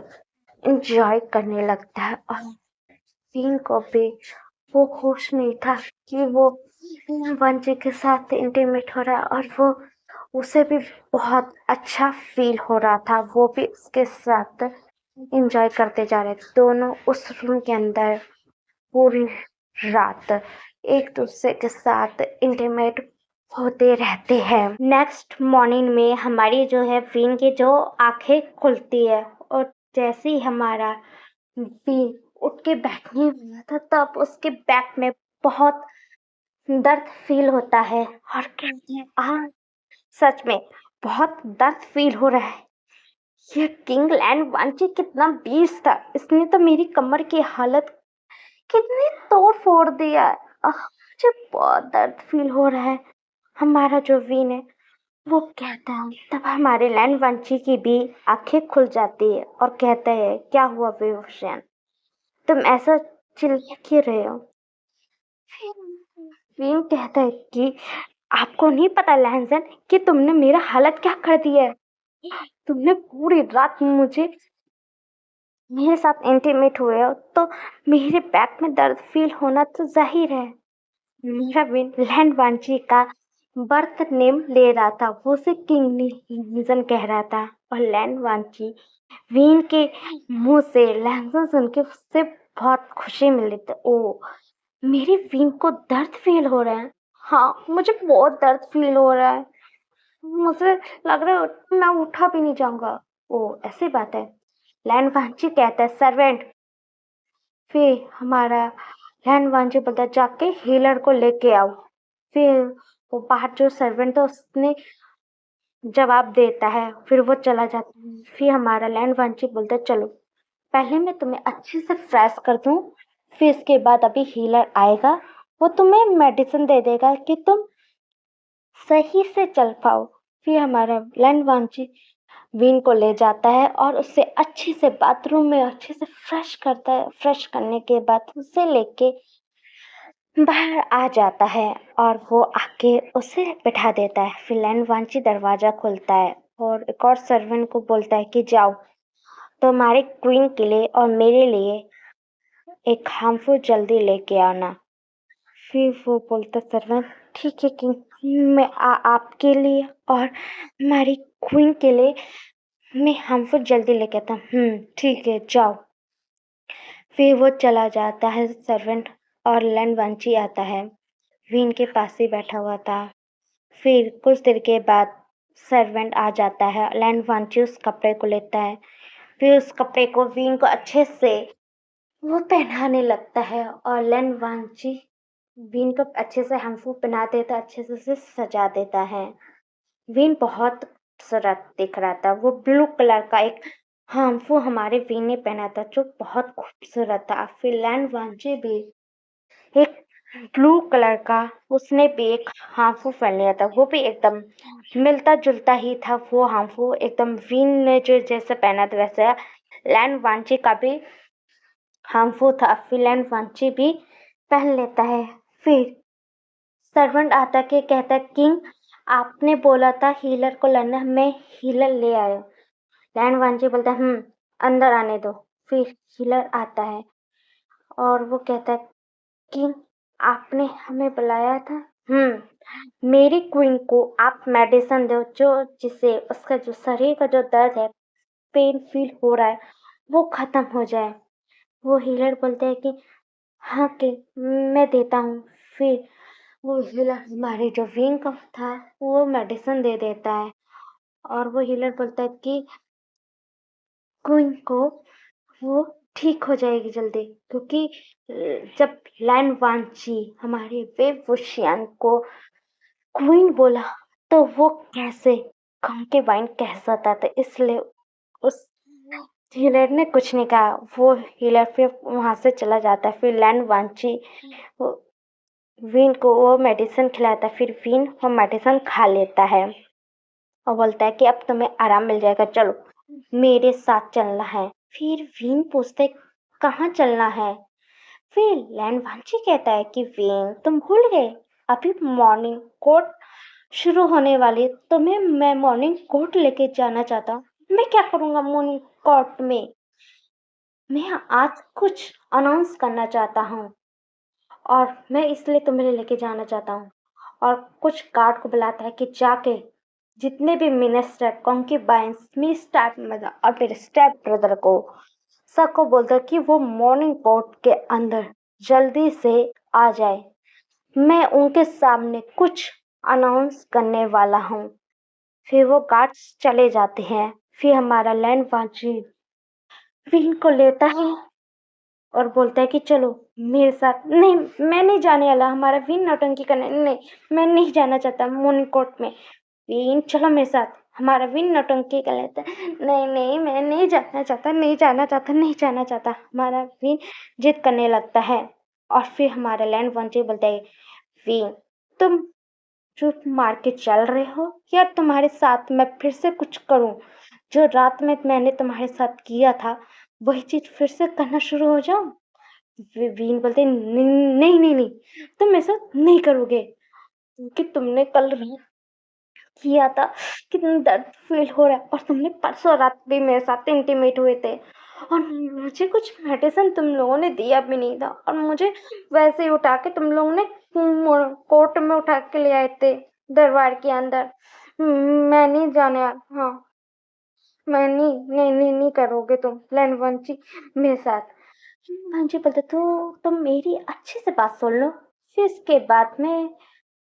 इंजॉय करने लगता है, और वीन को भी वो खुश नहीं था कि वो वांची के साथ इंटीमेट हो रहा है, और वो उसे भी बहुत अच्छा फील हो रहा था, वो भी उसके साथ इंजॉय करते जा रहे थे। दोनों उस रूम के अंदर पूरी रात एक दूसरे के साथ इंटीमेट होते रहते हैं। नेक्स्ट मॉर्निंग में हमारी जो है वीन की जो आंखें खुलती है, और जैसे ही हमारा वीन उठ के बैठने वाला था, तब उसके बैक में बहुत दर्द फील होता है, और कहते हैं सच में बहुत दर्द फील हो रहा है। ये किंग लैंड वांची कितना बीस्ट था, इसने तो मेरी कमर की हालत कितनी तोड़ फोड़ दिया है। मुझे बहुत दर्द फील हो रहा है। हमारा जो वीन है वो कहता है, तब हमारे लैंड वांची की भी आंखें खुल जाती है, और कहता है क्या हुआ बेहोशन, तुम ऐसा चिल्ला क्यों रहे हो। वीन कहता है कि आपको नहीं पता लहसन कि तुमने मेरा हालत क्या कर दिया है। तुमने पूरी रात मेरे साथ इंटीमेट हुए हो, तो मेरे बैक में दर्द फील होना तो जाहिर है। मेरा विन लैंड वांची का बर्थ नेम ले रहा था, वो उसे किंग रीजन कह रहा था, और लैंड वांची वीन के मुंह से लहंगा सुन के उससे बहुत खुशी मिली थी। ओ, मेरी वीन को दर्द फील हो रहा है। हाँ, मुझे बहुत दर्द फील हो रहा है। मुझे लग रहा है मैं उठा भी नहीं जाऊंगा। ओ, ऐसी बात है। लैंड वांची कहता है सर्वेंट। फिर हमारा लैंड वांची बोलता है जाके हीलर को लेके आओ। फिर वो बाहर जो सर्वेंट था उसने जवाब देता है, फिर वो चला जाता है। फिर हमारा लैंड वांची बोलता है चलो पहले मैं तुम्हें अच्छे से फ्रेश कर दूं, फिर इसके बाद अभी हीलर आएगा, वो तुम्हें मेडिसिन दे देगा कि तुम सही से चल पाओ। फिर हमारा लैंड वांची विन को ले जाता है और उसे अच्छे से बाथरूम में अच्छे से फ्रेश करता है। फ्रेश करने के बाद उसे लेके बाहर आ जाता है और वो आके उसे बिठा देता है। फिर लैंड वांची दरवाजा खोलता है और एक और सर्वेंट को बोलता है कि जाओ तुम्हारे क्वीन के लिए और मेरे लिए एक हार्मफुल जल्दी लेके आना। फिर वो बोलता सर्वेंट ठीक है किंग, मैं आपके लिए और हमारी क्वीन के लिए मैं हार्मफुल जल्दी लेके आता हूँ। ठीक है जाओ। फिर वो चला जाता है सर्वेंट और लैंड वांची आता है। वीन के पास ही बैठा हुआ था। फिर कुछ देर के बाद सर्वेंट आ जाता है। लैंड वांची उस कपड़े को लेता है। फिर उस कपड़े को वीन को अच्छे से वो पहनाने लगता है और लैंड वांची वीन को अच्छे से हमको पहना देता, अच्छे से उसे सजा देता है। वीन बहुत खूबसूरत दिख रहा था। वो ब्लू कलर का एक हार्मफुल हमारे वीन ने पहना था जो बहुत खूबसूरत था। फिर लैंड वांची भी एक ब्लू कलर का उसने भी एक हार्मफुल पहन लिया था। वो भी एकदम मिलता जुलता ही था। वो हार्मफुल एकदम वीन ने जो जैसे पहना था वैसे लैंड वांची का भी हार्मफुल था। फिर लैंड वांची भी पहन लेता है। फिर सर्वेंट आता के कहता है किंग आपने बोला था हीलर को लाना, मैं हीलर ले आया। लैंड वांची बोलता है अंदर आने दो। फिर हीलर आता है और वो कहता है किंग आपने हमें बुलाया था। मेरी क्वीन को आप मेडिसिन दो जो जिससे उसका जो शरीर का जो दर्द है, पेन फील हो रहा है, वो खत्म हो जाए। वो हीलर बोलते हैं कि हाँ किंग मैं देता हूँ। फिर वो हीलर हमारे जो विंग का था वो मेडिसिन दे देता है और वो हीलर बोलता है कि क्वीन को वो ठीक हो जाएगी जल्दी, क्योंकि जब लैंड वांची हमारे वेबवुशियन को क्वीन बोला तो वो कैसे कंकेबाइन कह सकता था, इसलिए उस हीलर ने कुछ नहीं कहा। वो हीलर फिर वहां से चला जाता है। फिर लैंड वांची विन को वो मेडिसिन खिलाता है। फिर विन वो मेडिसिन खा लेता है और बोलता है कि अब तुम्हें आराम मिल जाएगा, चलो मेरे साथ चलना है। फिर विन पूछते कहाँ चलना है। फिर लैंड वांची कहता है कि विन तुम भूल गए, अभी मॉर्निंग कोर्ट शुरू होने वाली, तुम्हें मैं मॉर्निंग कोर्ट लेके जाना चाहता हूँ। मैं क्या करूँगा मॉर्निंग कोर्ट में, मैं आज कुछ अनाउंस करना चाहता हूँ और मैं इसलिए तुम्हें लेके जाना चाहता हूँ। और कुछ गार्ड को बुलाता है कि जाके जितने भी मिनिस्टर कॉन्क्यूबाइंस मेरी स्टेप मदर और मेरे स्टेप ब्रदर को सबको बोलता है कि वो मॉर्निंग कोर्ट के अंदर जल्दी से आ जाए, मैं उनके सामने कुछ अनाउंस करने वाला हूँ। फिर वो गार्ड्स चले जाते हैं। फिर हमारा लैंड वांची विन को लेता है और बोलता है कि चलो मेरे साथ। नहीं मैं नहीं जाने वाला, हमारा विन नौटंकी करने नहीं, मैं नहीं जाना चाहता मॉर्निंग कोर्ट में। विन चलो मेरे साथ, हमारा विन नौटंकी कर लेता है। नहीं नहीं मैं नहीं जाना चाहता, नहीं जाना चाहता, नहीं जाना चाहता। हमारा विन जिद करने लगता है और फिर हमारा लैंड वांची बोलता है विन तुम चुप मार के चल रहे हो या तुम्हारे साथ मैं फिर से कुछ करूं, जो रात में मैंने तुम्हारे साथ किया था वही चीज फिर से करना शुरू हो जाऊं। वीन बोलते नहीं नहीं नहीं नहीं, तुम ऐसा नहीं करोगे क्योंकि तुमने कल रात किया था, कितना दर्द फील हो रहा है और तुमने परसों रात भी मेरे साथ इंटीमेट हुए थे और मुझे कुछ मेडिसिन तुम लोगों ने दिया भी नहीं था और मुझे वैसे ही उठा के तुम लोगों ने कोर्ट में उठा के ले आए थे दरबार के अंदर। मैं नहीं जाने हाँ मैं नहीं करोगे तुम लैनवांची मेरे साथ। वांची बोलते तुम मेरी अच्छे से बात सुन लो, फिर इसके बाद मैं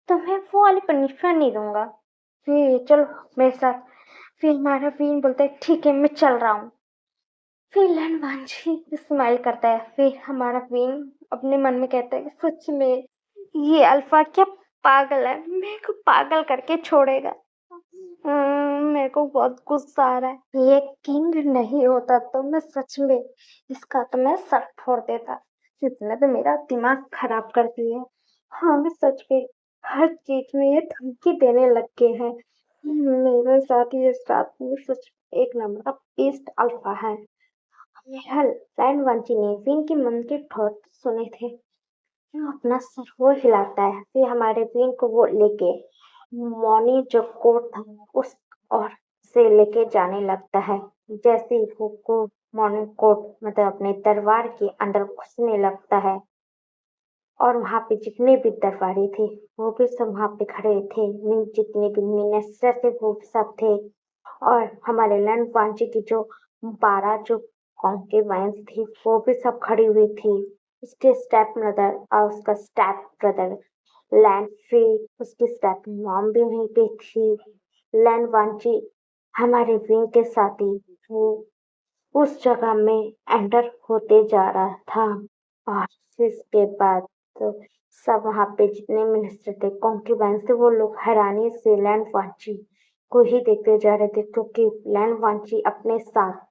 तुम्हें वो वाली पनिशमेंट नहीं दूंगा, फिर चलो मेरे साथ। फिर हमारा वीन बोलता है ठीक है मैं चल रहा हूँ। फिर लैनवांची स्माइल करता है, फिर हमारा वीन अपने मन में कहता है कि सच में ये अल्फा क्या पागल है, मेरे को पागल करके छोड़ेगा। मेरे को बहुत गुस्सा आ रहा है, ये किंग नहीं होता तो मैं सच में इसका तो मैं सर फोड़ देता। इसने तो मेरा दिमाग खराब कर दिया। हाँ मैं सच में हर चीज में ये धमकी देने लग गए हैं। मेरे साथ ये साथ में सच में एक नंबर का बेस्ट अल्फा है। मेरा लैंडवांची ने विन के मन के ठोट सुने थे। वो अपना सर वो हिलाता है, फिर हमारे विन को वो लेके मॉर्निंग जो कोट था उस और से लेके जाने लगता है। जैसे ही वो को मॉर्निंग कोट मतलब अपने दरबार के अंदर घुसने लगता है और वहां पे जितने भी दरबारी थे वो भी सब वहां पे खड़े थे। जितने भी मिनिस्टर थे वो भी सब थे। और हमारे लैंड वांची की जो 12 जो कॉन्केबाइंस थी वो भी सब खड़ी हुई थी। उसके स्टेप मदर और उसका स्टेप ब्रदर लैंड फ्री, उसकी स्टेप मॉम भी वहीं पे थी। लैंड वांची हमारे विंग के साथ ही वो उस जगह में एंटर होते जा रहा था। और फिर इसके बाद तो सब वहां पे जितने मिनिस्टर थे कॉन्क्यूबाइंस थे वो लोग हैरानी से लैंड वांची को ही देखते जा रहे थे, क्योंकि लैंड वांची अपने साथ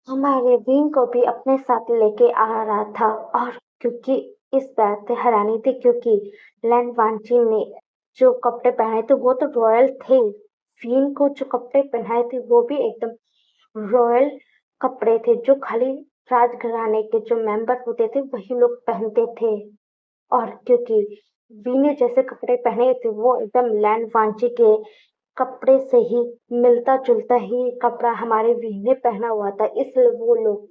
हमारे विंग को भी अपने साथ लेके आ रहा था। और क्योंकि इस बात से हैरानी थी क्योंकि लैंड वांची ने जो कपड़े पहने थे वो तो रॉयल थे। विंग को जो कपड़े पहनाए थे वो भी एकदम रॉयल कपड़े थे जो खाली राजघराने के जो मेंबर होते थे वही लोग पहनते थे। और क्योंकि वीने जैसे कपड़े पहने थे वो एकदम लैंड वांची के कपड़े से ही मिलता जुलता ही कपड़ा हमारे वीन ने पहना हुआ था, इसलिए वो लोग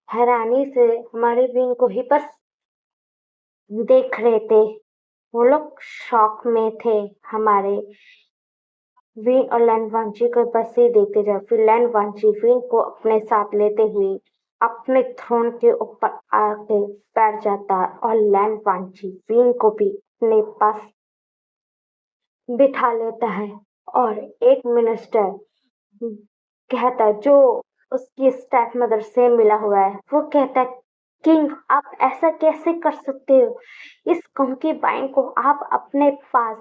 हैरानी से हमारे वीन को ही बस देख रहे थे। वो लोग शॉक में थे। हमारे वीन और लैंडवांची को बस ही देखते जाए। फिर लैंडवांची वीन को अपने साथ लेते हुए अपने थ्रोन के ऊपर आके बैठ जाता है और लैंडवांची वीन को भी अपने पास बिठा लेता है। और एक मिनिस्टर कहता है जो उसकी स्टेप मदर से मिला हुआ है वो कहता है किंग आप ऐसा कैसे कर सकते हो, इस कंक्यूबाइन को आप अपने पास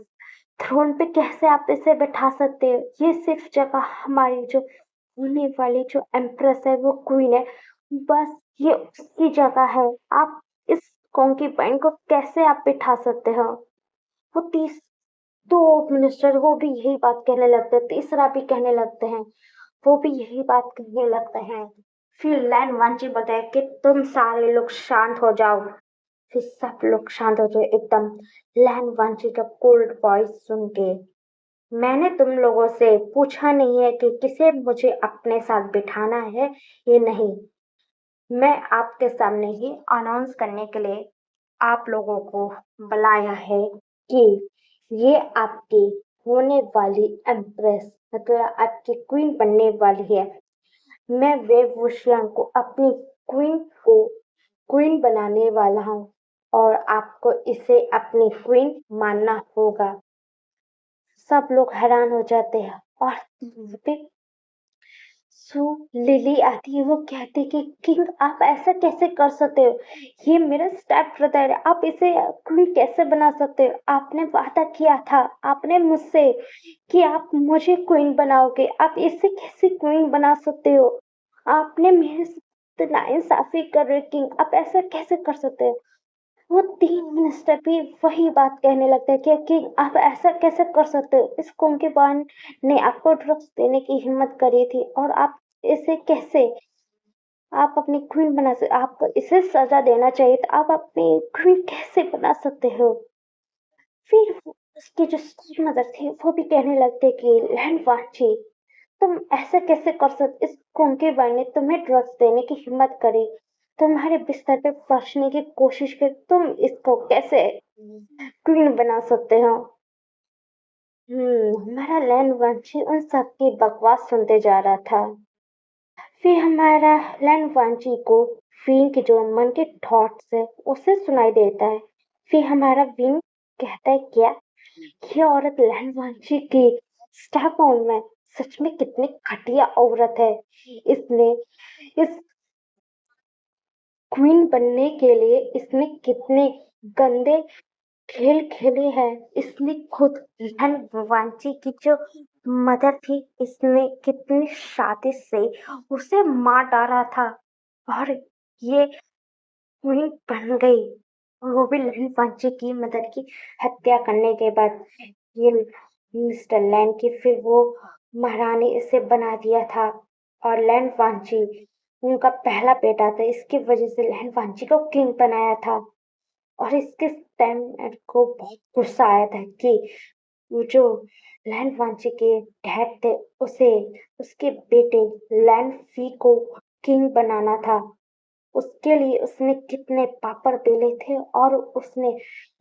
थ्रोन पे कैसे आप इसे बैठा सकते हो, ये सिर्फ जगह हमारी जो होने वाली जो एम्प्रेस है वो क्वीन है, बस ये उसकी जगह है। आप इस कंक्यूबाइन को कैसे आप बिठा सकते हो। वो तीस दो मिनिस्टर वो भी यही बात कहने लगते हैं, तीसरा भी कहने लगते हैं, वो भी यही बात कहने लगते हैं। फिर लैंड वांची बताए कि तुम सारे लोग शांत हो जाओ। फिर सब लोग शांत हो जाए एकदम। लैंड वांची का कोल्ड वॉइस सुन के मैंने तुम लोगों से पूछा नहीं है कि किसे मुझे अपने साथ बिठाना है ये नहीं, मैं आपके सामने ही अनाउंस करने के लिए आप लोगों को बुलाया है कि ये आपकी होने वाली एम्प्रेस मतलब आपकी क्वीन बनने वाली है। मैं वेवूशियन को अपनी क्वीन को क्वीन बनाने वाला हूँ और आपको इसे अपनी क्वीन मानना होगा। सब लोग हैरान हो जाते हैं। और फिर सो लिली आती है, वो कहती कि किंग आप ऐसा कैसे कर सकते हो, ये मेरा स्टेप ब्रदर है, आप इसे क्वीन कैसे बना सकते हो, आपने वादा किया था आपने मुझसे कि आप मुझे क्वीन बनाओगे, आप इसे कैसे क्वीन बना सकते हो, आपने मेरे साथ नाइंसाफी कर रहे हो किंग, आप ऐसा कैसे कर सकते हो। वो 3 मिनिस्टर भी वही बात कहने लगते हैं कि आप ऐसा कैसे कर सकते हो, इस कुंकेबान ने आपको ड्रग्स देने की हिम्मत करी थी और आप इसे कैसे आप अपनी क्वीन बना सकते, आपको इसे सजा देना चाहिए था, आप अपनी क्वीन कैसे बना सकते हो। फिर उसके जो मदर थे वो भी कहने लगते कि लैंड वाची तुम ऐसा कैसे कर सकते, इस कुंकेबान ने तुम्हें ड्रग्स देने की हिम्मत करी, तुम्हारे बिस्तर पे फंसने की कोशिश की, तुम इसको कैसे क्वीन बना सकते हो। हमारा लैंडवांची उन सब की बकवास सुनते जा रहा था। फिर हमारा लैंडवांची को वीन के जो मन के थॉट्स है उसे सुनाई देता है। फिर हमारा वीन कहता है क्या ये औरत लैंडवांची की स्टैपऑन में सच में कितनी घटिया औरत है। इसने इस क्वीन बनने के लिए इसने कितने गंदे खेल खेले हैं। इसने खुद लैंडवांची की जो मदर थी इसने कितनी शादी से उसे मार डाला था और ये क्वीन बन गई और वो भी लैंडवांची की मदर की हत्या करने के बाद। ये मिस्टर लैंड की फिर वो महारानी इसे बना दिया था और लैंडवांची उनका पहला बेटा था। इसकी वजह से लैंडवांची को किंग बनाया था और इसके टाइम को बहुत गुस्सा आया था कि वो जो लैंडवांची के डैड थे उसे उसके बेटे लैंडफी को किंग बनाना था। उसके लिए उसने कितने पापड़ बेले थे और उसने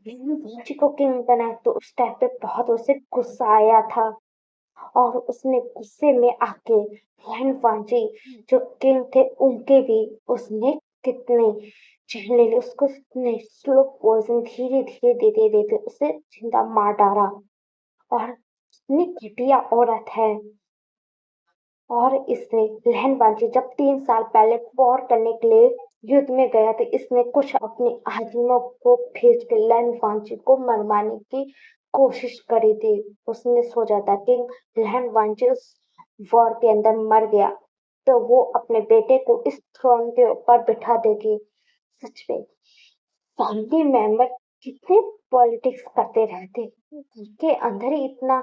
लैंडवांची को किंग बनाया तो उस टाइम पे बहुत उसे गुस्सा आया था और उसने गुस्से में आके लैंडवांची जो किंग थे उनके भी उसने कितने चेहरे ले लिए। उसको उसने स्लो पॉइजन धीरे धीरे देते देते उसे जिंदा मार डाला और कितनी घटिया औरत है। और इसने लहनबाजी जब 3 साल पहले वॉर करने के लिए युद्ध में गया तो इसने कुछ अपने आदमियों को भेज के लहनबाजी को मरवाने की कोशिश करी थी। उसने सोचा था कि लहनबाजी उस वॉर के अंदर मर गया तो वो अपने बेटे को इस थ्रोन के ऊपर बिठा देगी। सच में फैमिली मेंबर कितने पॉलिटिक्स करते रहते के अंदर ही इतना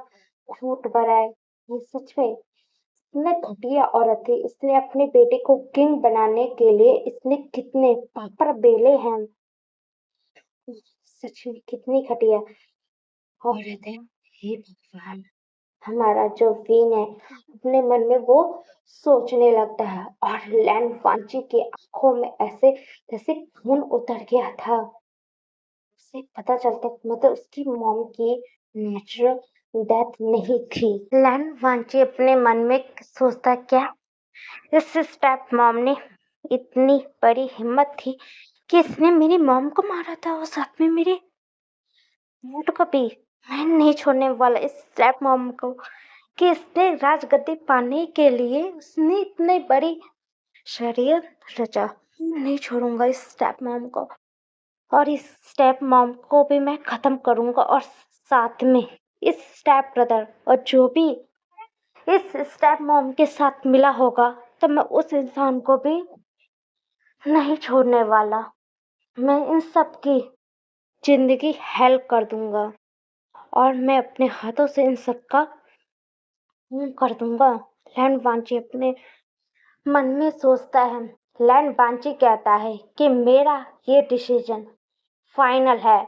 झूठ भरा है। ये सच में इतने घटिया औरत थी। इसने अपने बेटे को किंग बनाने के लिए इसने कितने पापड़ बेले हैं। सच में कितनी घटिया औरत है। हे भगवान। हमारा जो वीन है अपने मन में वो सोचने लगता है और लैंड वांची की आंखों में ऐसे जैसे खून उतर गया था। उसे पता चलता मतलब उसकी मॉम की नेचुरल डेथ नहीं थी। लैंड वांची अपने मन में सोचता क्या इस स्टेप मॉम ने इतनी बड़ी हिम्मत थी कि इसने मेरी मॉम को मारा था और साथ में मेरे नोट को भी। मैं नहीं छोड़ने वाला इस स्टेप मॉम को कि इसने राजगद्दी पाने के लिए उसने इतनी बड़ी षड्यंत्र रचा। मैं नहीं छोड़ूंगा इस स्टेप मॉम को और इस स्टेप मॉम को भी मैं खत्म करूंगा और साथ में इस स्टेप ब्रदर और जो भी इस स्टेप मॉम के साथ मिला होगा तो मैं उस इंसान को भी नहीं छोड़ने वाला। मैं इन सब की जिंदगी हेल कर दूंगा और मैं अपने हाथों से इन सब का खून कर दूंगा। लैंड वांची अपने मन में सोचता है। लैंड वांची कहता है कि मेरा ये डिसीजन फाइनल है।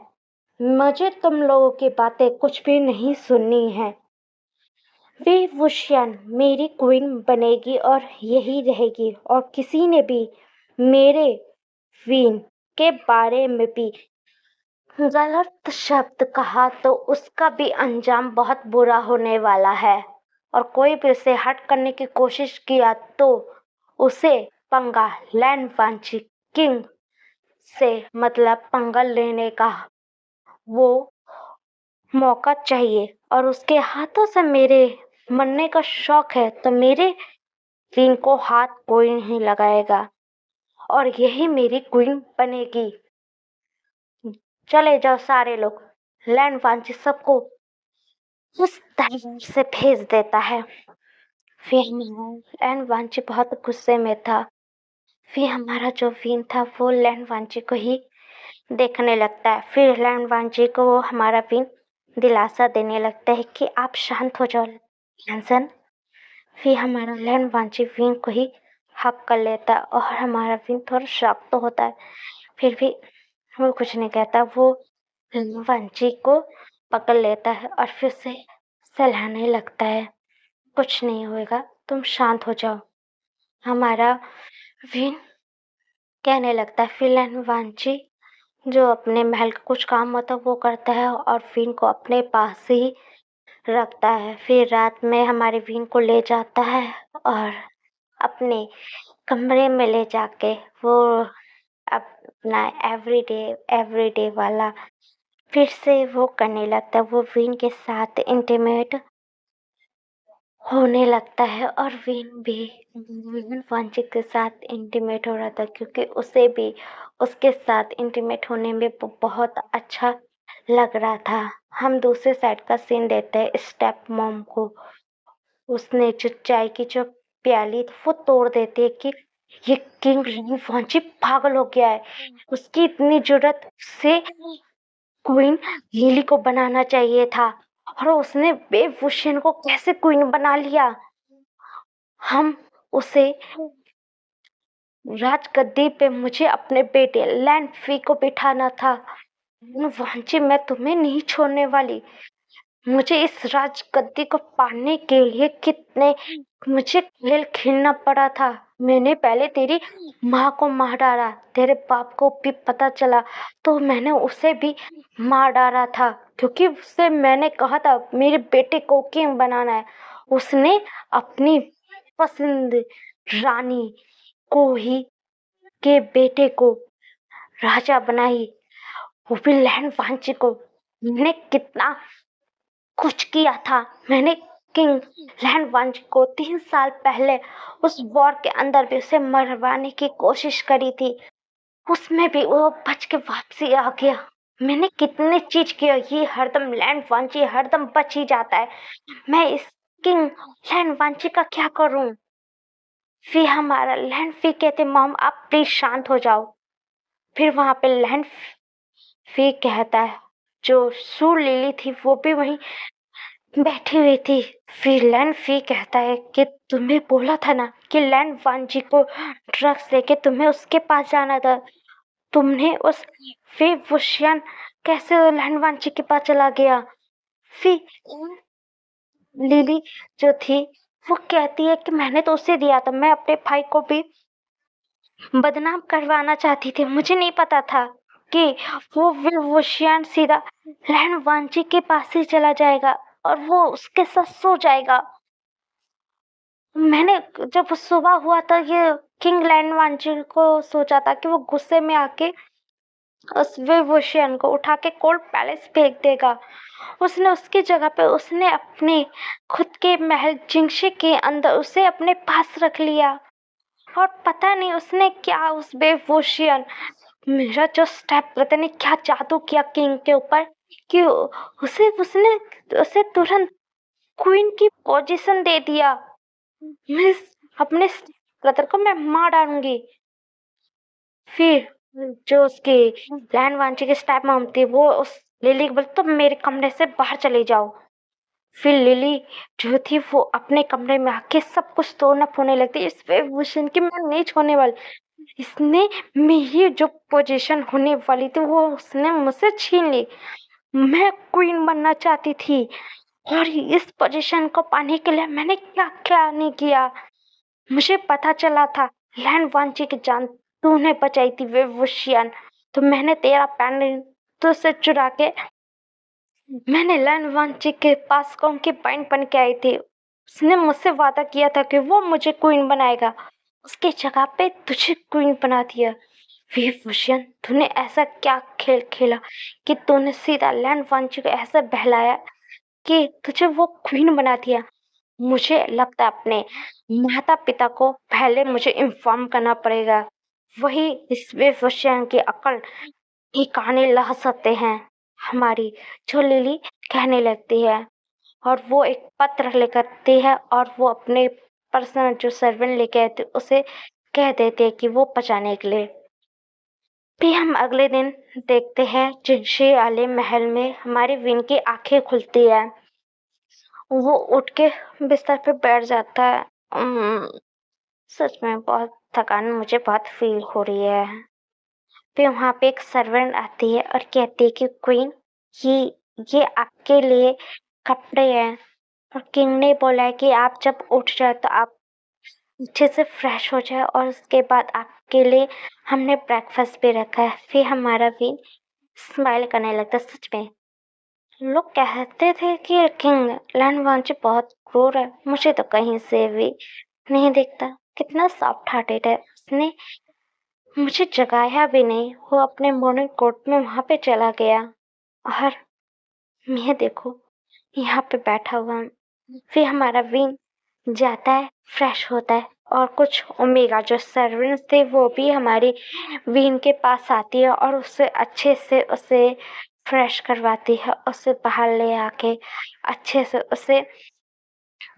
मुझे तुम लोगों की बातें कुछ भी नहीं सुननी है। विभूषण मेरी क्वीन बनेगी और यही रहेगी और किसी ने भी मेरे क्वीन के बारे में भी गलत शब्द कहा तो उसका भी अंजाम बहुत बुरा होने वाला है और कोई भी उसे हट करने की कोशिश किया तो उसे पंगा लैंड वांची किंग से मतलब पंगा लेने का वो मौका चाहिए और उसके हाथों से मेरे मरने का शौक है तो मेरे क्वीन को हाथ कोई नहीं लगाएगा और यही मेरी क्वीन बनेगी। चले जाओ सारे लोग। लैंड वांची सबको उस दरबार से भेज देता है। फिर हमारा लैंड वांची बहुत गुस्से में था। फिर हमारा जो वीन था वो लैंड वांची को ही देखने लगता है। फिर लैंड वांची को वो हमारा वीन दिलासा देने लगता है कि आप शांत हो जाओ लैंसन। फिर हमारा लैंड वांची वीन को ही हक कर लेता है और हमारा वीन थोड़ा शॉक तो होता है फिर भी वो कुछ नहीं कहता। वो वांची को पकड़ लेता है और फिर से सहलाने लगता है। कुछ नहीं होएगा तुम शांत हो जाओ। हमारा वीन कहने लगता है। फिर वांची जो अपने महल का कुछ काम होता है वो करता है और वीन को अपने पास ही रखता है। फिर रात में हमारे विन को ले जाता है और अपने कमरे में ले जाके वो अपना एवरीडे वाला फिर से वो करने लगता है। वो विन के साथ इंटीमेट होने लगता है और विन वांचिक के साथ इंटीमेट हो रहा था, क्योंकि उसे भी उसके साथ इंटीमेट होने में बहुत अच्छा लग रहा था। हम दूसरे साइड का सीन देते हैं स्टेप मॉम को। उसने जो चाय की जो प्याली थी वो तोड़ देती है कि ये किंग वांची पागल हो गया है, उसकी इतनी जरूरत से क्वीन लिली को बनाना चाहिए था और उसने बेवुशियन को कैसे क्वीन बना लिया। हम उसे राजगद्दी पे मुझे अपने बेटे लैंडफी को बिठाना था। वांची मैं तुम्हें नहीं छोड़ने वाली। मुझे इस राजगद्दी को पाने के लिए कितने मुझे खेल खेलना पड़ा था। मैंने पहले तेरी माँ को मार डाला, तेरे बाप को भी पता चला तो मैंने उसे भी मार डाला था, क्योंकि उससे मैंने कहा था मेरे बेटे को किंग बनाना है। उसने अपनी पसंद रानी को ही के बेटे को राजा बनाई, वो भी लैंड वांची को। मैंने कितना कुछ किया था। मैंने किंग लैंड वांची को 3 साल पहले उस वॉर के अंदर भी उसे मरवाने की कोशिश करी थी, उसमें भी वो बच के वापसी आ गया। मैंने कितने चीज किया, ये हरदम लैंड वांची हरदम बच ही जाता है। मैं इस किंग लैंड वांची का क्या करूं। फिर हमारा लैंड फी कहते मॉम आप प्लीज शांत हो जाओ। फिर वहां पे लैंड फी कहता है, जो सू लिली थी वो भी वहीं बैठी हुई थी। फिर लैंड फी कहता है कि तुम्हें बोला था ना कि लैंड वांजी को ड्रग्स लेके तुम्हें उसके पास जाना था। तुमने उस फिर वुशियन कैसे लैंड वांजी के पास चला गया। फिर लिली जो थी वो कहती है कि मैंने तो उसे दिया था, मैं अपने भाई को भी बदनाम करवाना चाहती थी। मुझे नहीं पता था कि वो विवोशियन सीधा लैंड वांची के पास ही चला जाएगा और वो उसके साथ सो जाएगा। मैंने जब सुबह हुआ था ये किंग लैंड वांची को सोचा था कि वो गुस्से में आके उस विवोशियन को उठा के कोल्ड पैलेस फेंक देगा। उसने उसकी जगह पे उसने अपने खुद के महल जिंगशी के अंदर उसे अपने पास रख लिया। और पता नहीं उसने क्या उस बेवोशियन मेरा जो स्टेप पता नहीं क्या जादू किया किंग के ऊपर कि उसे उसने उसे तुरंत क्वीन की पोजीशन दे दिया। मैं अपने ब्रदर को मैं मार डालूंगी। फिर जो उसकी लैंड वांची की स्टेप मॉम थी वो उस लिली को बोली तुम मेरे कमरे से बाहर चले जाओ। फिर लिली जो थी वो अपने कमरे में आके सब कुछ तोड़ना फोड़ने लगती, इस वेवभूषण की मैं नहीं छोड़ने वाली। इसने मेरी जो पोजीशन होने वाली थी वो उसने मुझसे छीन ली। मैं क्वीन बनना चाहती थी और इस पोजीशन को पाने के लिए मैंने क्या क्या नहीं किया। मुझे पता चला था लैंड वांची की जान तूने बचाई थी वेवुशियन, तो मैंने तेरा पैन तुझसे चुरा के मैंने लैंड वांची के पास कॉन्केपाइन बन के आई थी। उसने मुझसे वादा किया था कि वो मुझे क्वीन बनाएगा, उसकी जगह पे तुझे क्वीन बना दिया। विभूषण तूने ऐसा क्या खेल खेला कि तूने सीधा लैंड वांची को ऐसा बहलाया कि तुझे वो क्वीन बना दिया। मुझे लगता है अपने माता पिता को पहले मुझे इन्फॉर्म करना पड़ेगा, वही इस विभूषण की अकल ठिकाने ला सकते हैं। हमारी जो लिली कहने लगती है और वो एक पत्र लेकर आती है और वो अपने पर्सनल जो सर्वेंट लेके आते उसे कह देते हैं कि वो पहुंचाने के लिए। फिर हम अगले दिन देखते हैं जिनशी वाले महल में हमारी विन की आंखें खुलती है। वो उठ के बिस्तर पे बैठ जाता है। सच में बहुत थकान मुझे बहुत फील हो रही है। फिर वहां पे एक सर्वेंट आती है और कहती है कि क्वीन ये ये आपके लिए कपड़े हैं और किंग ने बोला है कि आप जब उठ जाए तो आप अच्छे से फ्रेश हो जाए और उसके बाद आपके लिए हमने ब्रेकफास्ट भी रखा है। फिर हमारा भी स्माइल करने लगता है। सच में लोग कहते थे कि किंग लैंडवांची बहुत क्रूर है, मुझे तो कहीं से भी नहीं दिखता। कितना सॉफ्ट हार्टेड है, उसने मुझे जगाया भी नहीं, वो अपने मॉर्निंग कोट में वहां पे चला गया। और मैं देखो यहाँ पे बैठा हुआ हूँ। फिर हमारा विन जाता है, फ्रेश होता है, और कुछ ओमेगा जो सर्वेंट्स थे वो भी हमारी विन के पास आती है और उससे अच्छे से उसे फ्रेश करवाती है, उसे बाहर ले आके अच्छे से उसे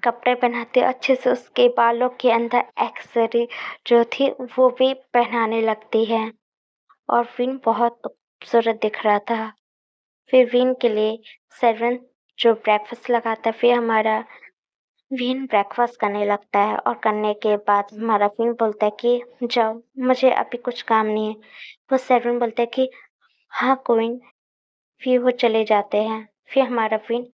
कपड़े पहनाते, अच्छे से उसके बालों के अंदर एक्सेसरी जो थी वो भी पहनाने लगती है। और विन बहुत खूबसूरत दिख रहा था। फिर विन के लिए सर्वेंट जो ब्रेकफास्ट लगाता है, फिर हमारा विन ब्रेकफास्ट करने लगता है, और करने के बाद हमारा विन बोलता है कि जाओ, मुझे अभी कुछ काम नहीं है। वो सर्वेंट बोलता है कि हाँ क्वीन। फिर वो चले जाते हैं। फिर हमारा विन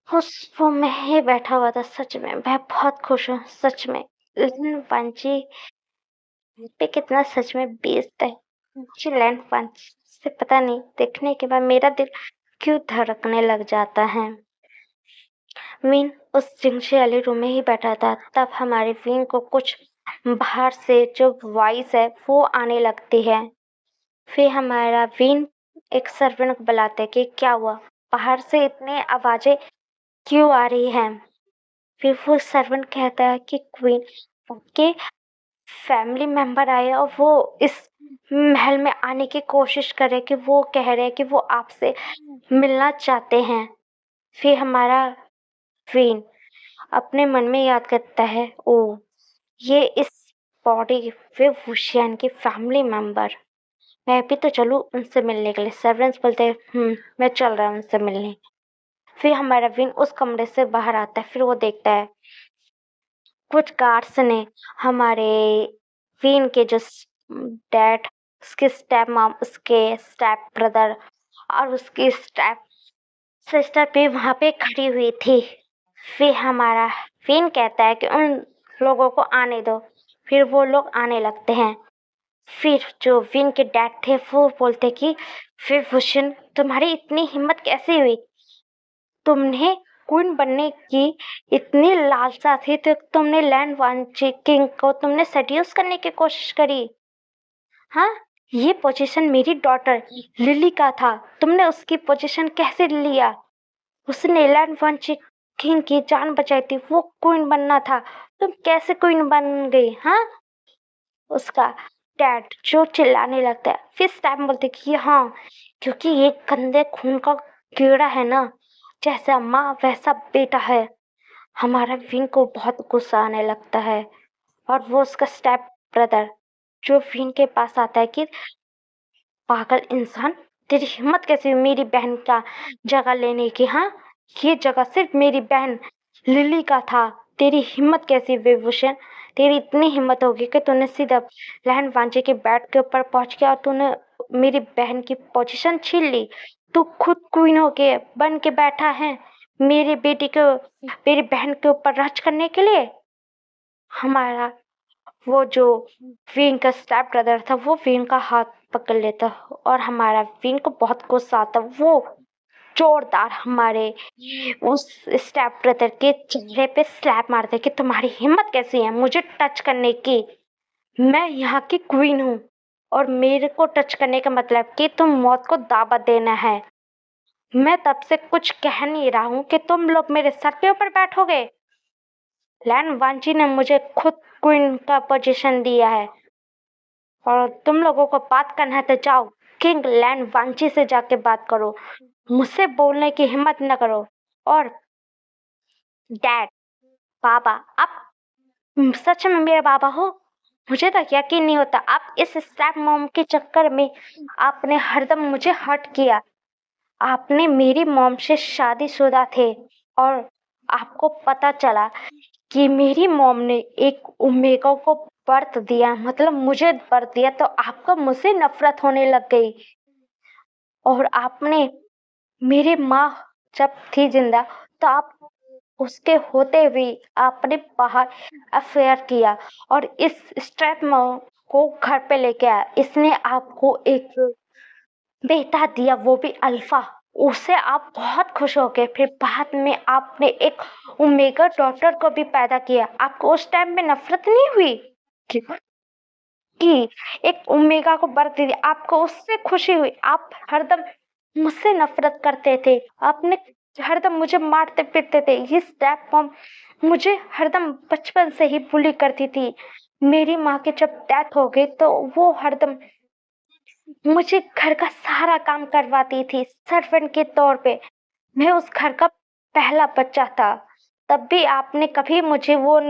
उस वो में ही बैठा हुआ था। सच में मैं बहुत खुश हूँ, सच में। लेकिन पंछी पे कितना सच में बेस्ड है। मुझे लैंड पंच से पता नहीं, देखने के बाद मेरा दिल क्यों धड़कने लग जाता है। विन उस जिंगशे वाले रूम में ही बैठा था। तब हमारे विन को कुछ बाहर से जो वॉइस है वो आने लगती है। फिर हमारा विन एक सर्वेंट को बुलाते कि क्या हुआ, बाहर से इतनी आवाजें क्यों आ रही हैं। फिर वो सर्वेंट कहता है कि क्वीन, आपके फैमिली मेंबर आए और वो इस महल में आने की कोशिश करे, कि वो कह रहे हैं कि वो आपसे मिलना चाहते हैं। फिर हमारा क्वीन अपने मन में याद करता है, ओ ये इस बॉडी वे वुशियन की फैमिली मेंबर, मैं भी तो चलूं उनसे मिलने के लिए। सर्वेंट्स बोलते हैं मैं चल रहा हूँ उनसे मिलने। फिर हमारा विन उस कमरे से बाहर आता है। फिर वो देखता है कुछ गार्ड्स ने हमारे विन के जो डैड, उसके स्टेप मॉम, उसके स्टेप ब्रदर और उसकी स्टेप सिस्टर भी वहां पे खड़ी हुई थी। फिर हमारा विन कहता है कि उन लोगों को आने दो। फिर वो लोग आने लगते हैं। फिर जो विन के डैड थे वो बोलते कि फिर भूषण, तुम्हारी इतनी हिम्मत कैसे हुई? तुमने क्वीन बनने की इतनी लालसा थी तो तुमने लैंड वांची किंग को तुमने सेड्यूस करने की कोशिश करी। हाँ, ये पोजीशन मेरी डॉटर लिली का था, तुमने उसकी पोजीशन कैसे लिया? उसने लैंड वांची किंग की जान बचाई थी, वो क्वीन बनना था, तुम कैसे क्वीन बन गई? हाँ, उसका डैड जो चिल्लाने लगता है। फिर स्टैम बोलते कि हाँ, क्योंकि ये गंदे खून का कीड़ा है ना, जैसा माँ वैसा बेटा है। हमारा विन को बहुत गुस्सा आने लगता है, और वो उसका स्टेप ब्रदर जो विन के पास आता है कि पागल इंसान, तेरी हिम्मत कैसे हुई मेरी बहन का जगह लेने की? हाँ, ये जगह सिर्फ मेरी बहन लिली का था, तेरी हिम्मत कैसी हुई विभूषण? तेरी इतनी हिम्मत होगी कि तूने सीधा लैंड वांचे के बेड के ऊपर पहुंच गया और तूने मेरी बहन की पोजीशन छीन ली। तू खुद क्वीन होके बन के बैठा है मेरी बेटी को, मेरी बहन के ऊपर राज करने के लिए। हमारा वो जो विन का स्टेप ब्रदर था वो विन का हाथ पकड़ लेता, और हमारा विन को बहुत गुस्सा आता। वो जोरदार हमारे उस स्टेप ब्रदर के चेहरे पे स्लैप मारते कि तुम्हारी हिम्मत कैसी है मुझे टच करने की? मैं यहाँ की क्वीन हूँ, और मेरे को टच करने का मतलब कि तुम मौत को दावत देना है। मैं तब से कुछ कह नहीं रहा हूँ कि तुम लोग मेरे सर के ऊपर बैठोगे। लैन वांची ने मुझे खुद क्वीन का पोजीशन दिया है, और तुम लोगों को बात करना है तो जाओ किंग लैंड वांची से जाके बात करो, मुझसे बोलने की हिम्मत न करो। और डैड, बाबा, आप सच में मेरे बाबा हो? मुझे तो यकीन नहीं होता। आप इस स्टेप मॉम के चक्कर में आपने हरदम मुझे हर्ट किया। आपने मेरी मॉम से शादीशुदा थे, और आपको पता चला कि मेरी मॉम ने एक ओमेगा को बर्थ दिया, मतलब मुझे बर्थ दिया, तो आपको मुझसे नफरत होने लग गई। और आपने मेरी माँ जब थी जिंदा तो आप उसके होते हुए आपने बाहर अफेयर किया, और इस स्ट्रेप मॉम को घर पे लेके आया। इसने आपको एक बेटा दिया, वो भी अल्फा।
उससे आप बहुत खुश हो गए। फिर बाद में आपने एक ओमेगा डॉटर को भी पैदा किया। आपको उस टाइम में नफरत नहीं हुई कि एक ओमेगा को बर्थ दे दिया? आपको उससे खुशी हुई? आप हरदम मुझसे नफरत करते थे। आपने हरदम मुझे मारते पीटते थे। ये स्टेप मॉम मुझे हरदम बचपन से ही बुली करती थी। मेरी माँ की जब डेथ हो गई तो वो हरदम मुझे घर का सारा काम करवाती थी सर्वेंट के तौर पे। मैं उस घर का पहला बच्चा था। तब भी आपने कभी मुझे वो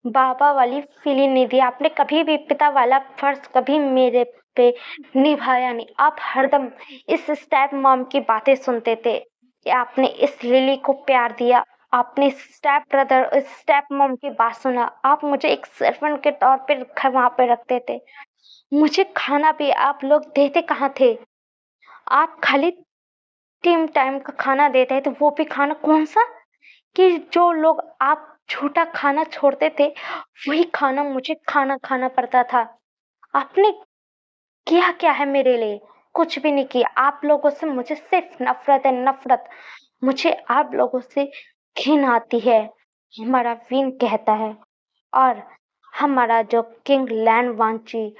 बाबा वाली फीलिंग नहीं दी। आपने कभी भी पिता वाला फर्ज कभी मेरे पे निभाया नहीं। आप हरदम इस स्टेप मॉम की बातें सुनते थे कि आपने इस लिली को प्यार दिया। आपने स्टेप ब्रदर स्टेप मॉम की बात सुना। आप मुझे एक सर्वेंट के तौर पे वहां पे रखते थे। मुझे खाना भी आप लोग देते कहाँ थे? आप खाली टीम टाइम का खाना देते थे। वो भी खाना कौन सा कि जो लोग आप झूठा खाना छोड़ते थे वही खाना मुझे खाना खाना पड़ता था। आपने किया क्या है मेरे लिए? कुछ भी नहीं किया। आप लोगों से मुझे सिर्फ नफरत है, नफरत। मुझे आप लोगों से घिन आती है। हमारा विन कहता है। और हमारा जो किंग लैंड वांची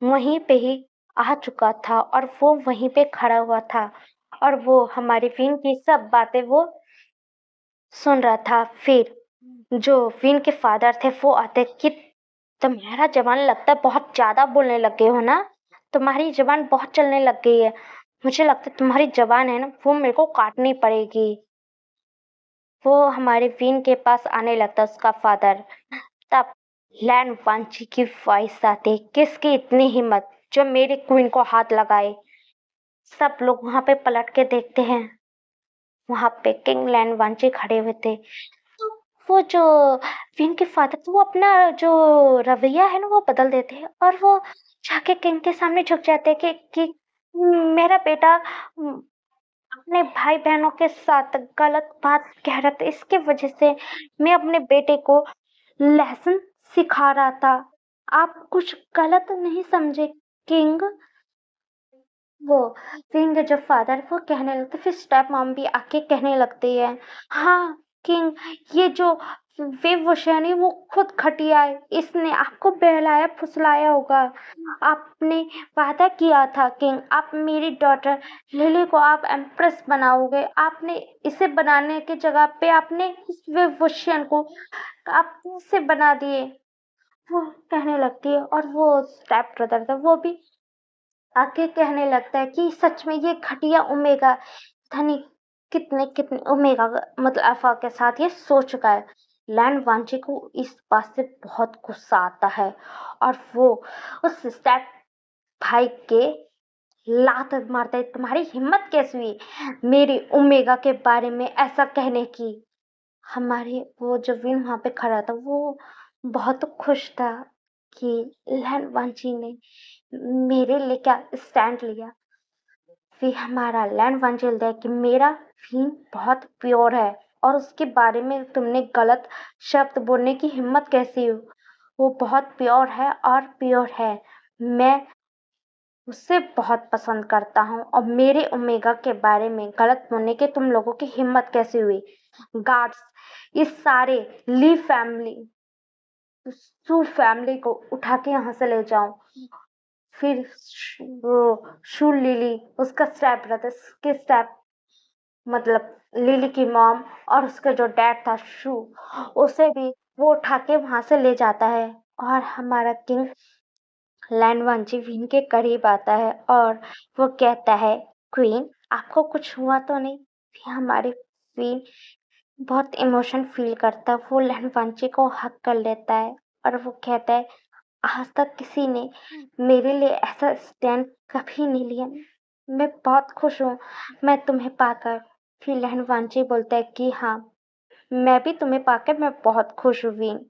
वहीं पे ही आ चुका था और वो वहीं पे खड़ा हुआ था और वो हमारे विन की सब बातें वो सुन रहा था। फिर जो विन के फादर थे वो आते कि तुम्हारा जबान लगता है बहुत ज्यादा बोलने लग गए हो ना। तुम्हारी जबान बहुत चलने लग गई है। मुझे लगता है तुम्हारी जबान है ना वो मेरे को काटनी पड़ेगी। वो हमारे विन के पास आने लगता उसका फादर। तब लैंड वांची की वॉइस आती, किसकी इतनी हिम्मत जो मेरी क्वीन को हाथ लगाए। सब लोग वहां पे पलट के देखते हैं। वहां पे किंग लैंड वांची खड़े हुए थे। तो वो जो विन के फादर थे वो अपना जो रवैया है ना वो बदल देते हैं और वो जाके किंग के सामने झुक जाते हैं कि मेरा बेटा अपने भाई बहनों के साथ गलत बात कह रहा था। इसके वजह से मैं अपने बेटे को लेसन सिखा रहा था। आप कुछ गलत नहीं समझे किंग? वो किंग के जो फादर वो कहने लगते, फिर स्टेप मॉम भी आके कहने लगती है, हाँ किंग, ये जो वेवशनी वो खुद खटिया है। इसने आपको बहलाया फुसलाया होगा। आपने वादा किया था किंग आप मेरी डॉटर लिली को आप एम्प्रेस बनाओगे। आपने इसे बनाने की जगह पे आपने इस वेवशन को आप से बना दिए। वो कहने लगती है और वो स्टेप ब्रदर था वो भी आके कहने लगता है कि सच में ये घटिया ओमेगा धनी कितने कितने ओमेगा मतलब अल्फा के साथ ये सो चुका है। लैंड वांची को इस बात से बहुत गुस्सा आता है और वो उस स्टेप भाई के लात मारता है। तुम्हारी हिम्मत कैसी हुई मेरी ओमेगा के बारे में ऐसा कहने की? हमारे वो जो विन वहां पे खड़ा था वो बहुत खुश था कि लैंड वांची ने मेरे लिए क्या स्टैंड लिया। फिर हमारा लैंड वांचल है कि मेरा फील बहुत प्योर है और उसके बारे में तुमने गलत शब्द बोलने की हिम्मत कैसी हो? वो बहुत प्योर है और प्योर है। मैं उससे बहुत पसंद करता हूँ और मेरे ओमेगा के बारे में गलत बोलने की तुम लोगों की हिम्मत कैसे हुई? गार्ड्स इस सारे ली फैमिली सू फैमिली को उठा के यहाँ से ले जाओ। फिर वो शू लिली उसका स्टेप ब्रदर के स्टेप मतलब लिली की मॉम और उसका जो डैड था शू उसे भी वो उठा के वहां से ले जाता है। और हमारा किंग लैंडवांची विन के करीब आता है और वो कहता है क्वीन आपको कुछ हुआ तो नहीं? फिर हमारे क्वीन बहुत इमोशन फील करता है। वो लैंडवांची को हक कर लेता है और वो कहता है आज तक किसी ने मेरे लिए ऐसा स्टैंड कभी नहीं लिया। मैं बहुत खुश हूँ मैं तुम्हें पाकर। फिर लहनवांची बोलता है कि हाँ मैं भी तुम्हें पाकर मैं बहुत खुश हूँ वीन।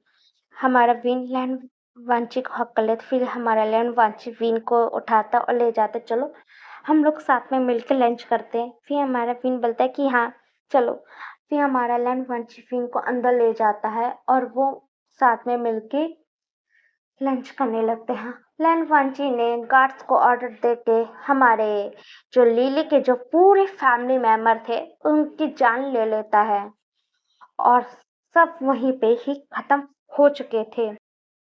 हमारा वीन लहनवांची को हक कर लेता। फिर हमारा लहनवांची वीन को उठाता और ले जाता, चलो हम लोग साथ में मिलकर लंच करते हैं। फिर हमारा वीन बोलता है कि हाँ चलो। फिर हमारा लहनवांची वीन को अंदर ले जाता है और वो साथ में मिलके लंच करने लगते हैं। लैन वांची ने गार्ड्स को ऑर्डर देके हमारे जो लिली के जो पूरे फैमिली मेंबर थे उनकी जान ले लेता है और सब वहीं पे ही खत्म हो चुके थे।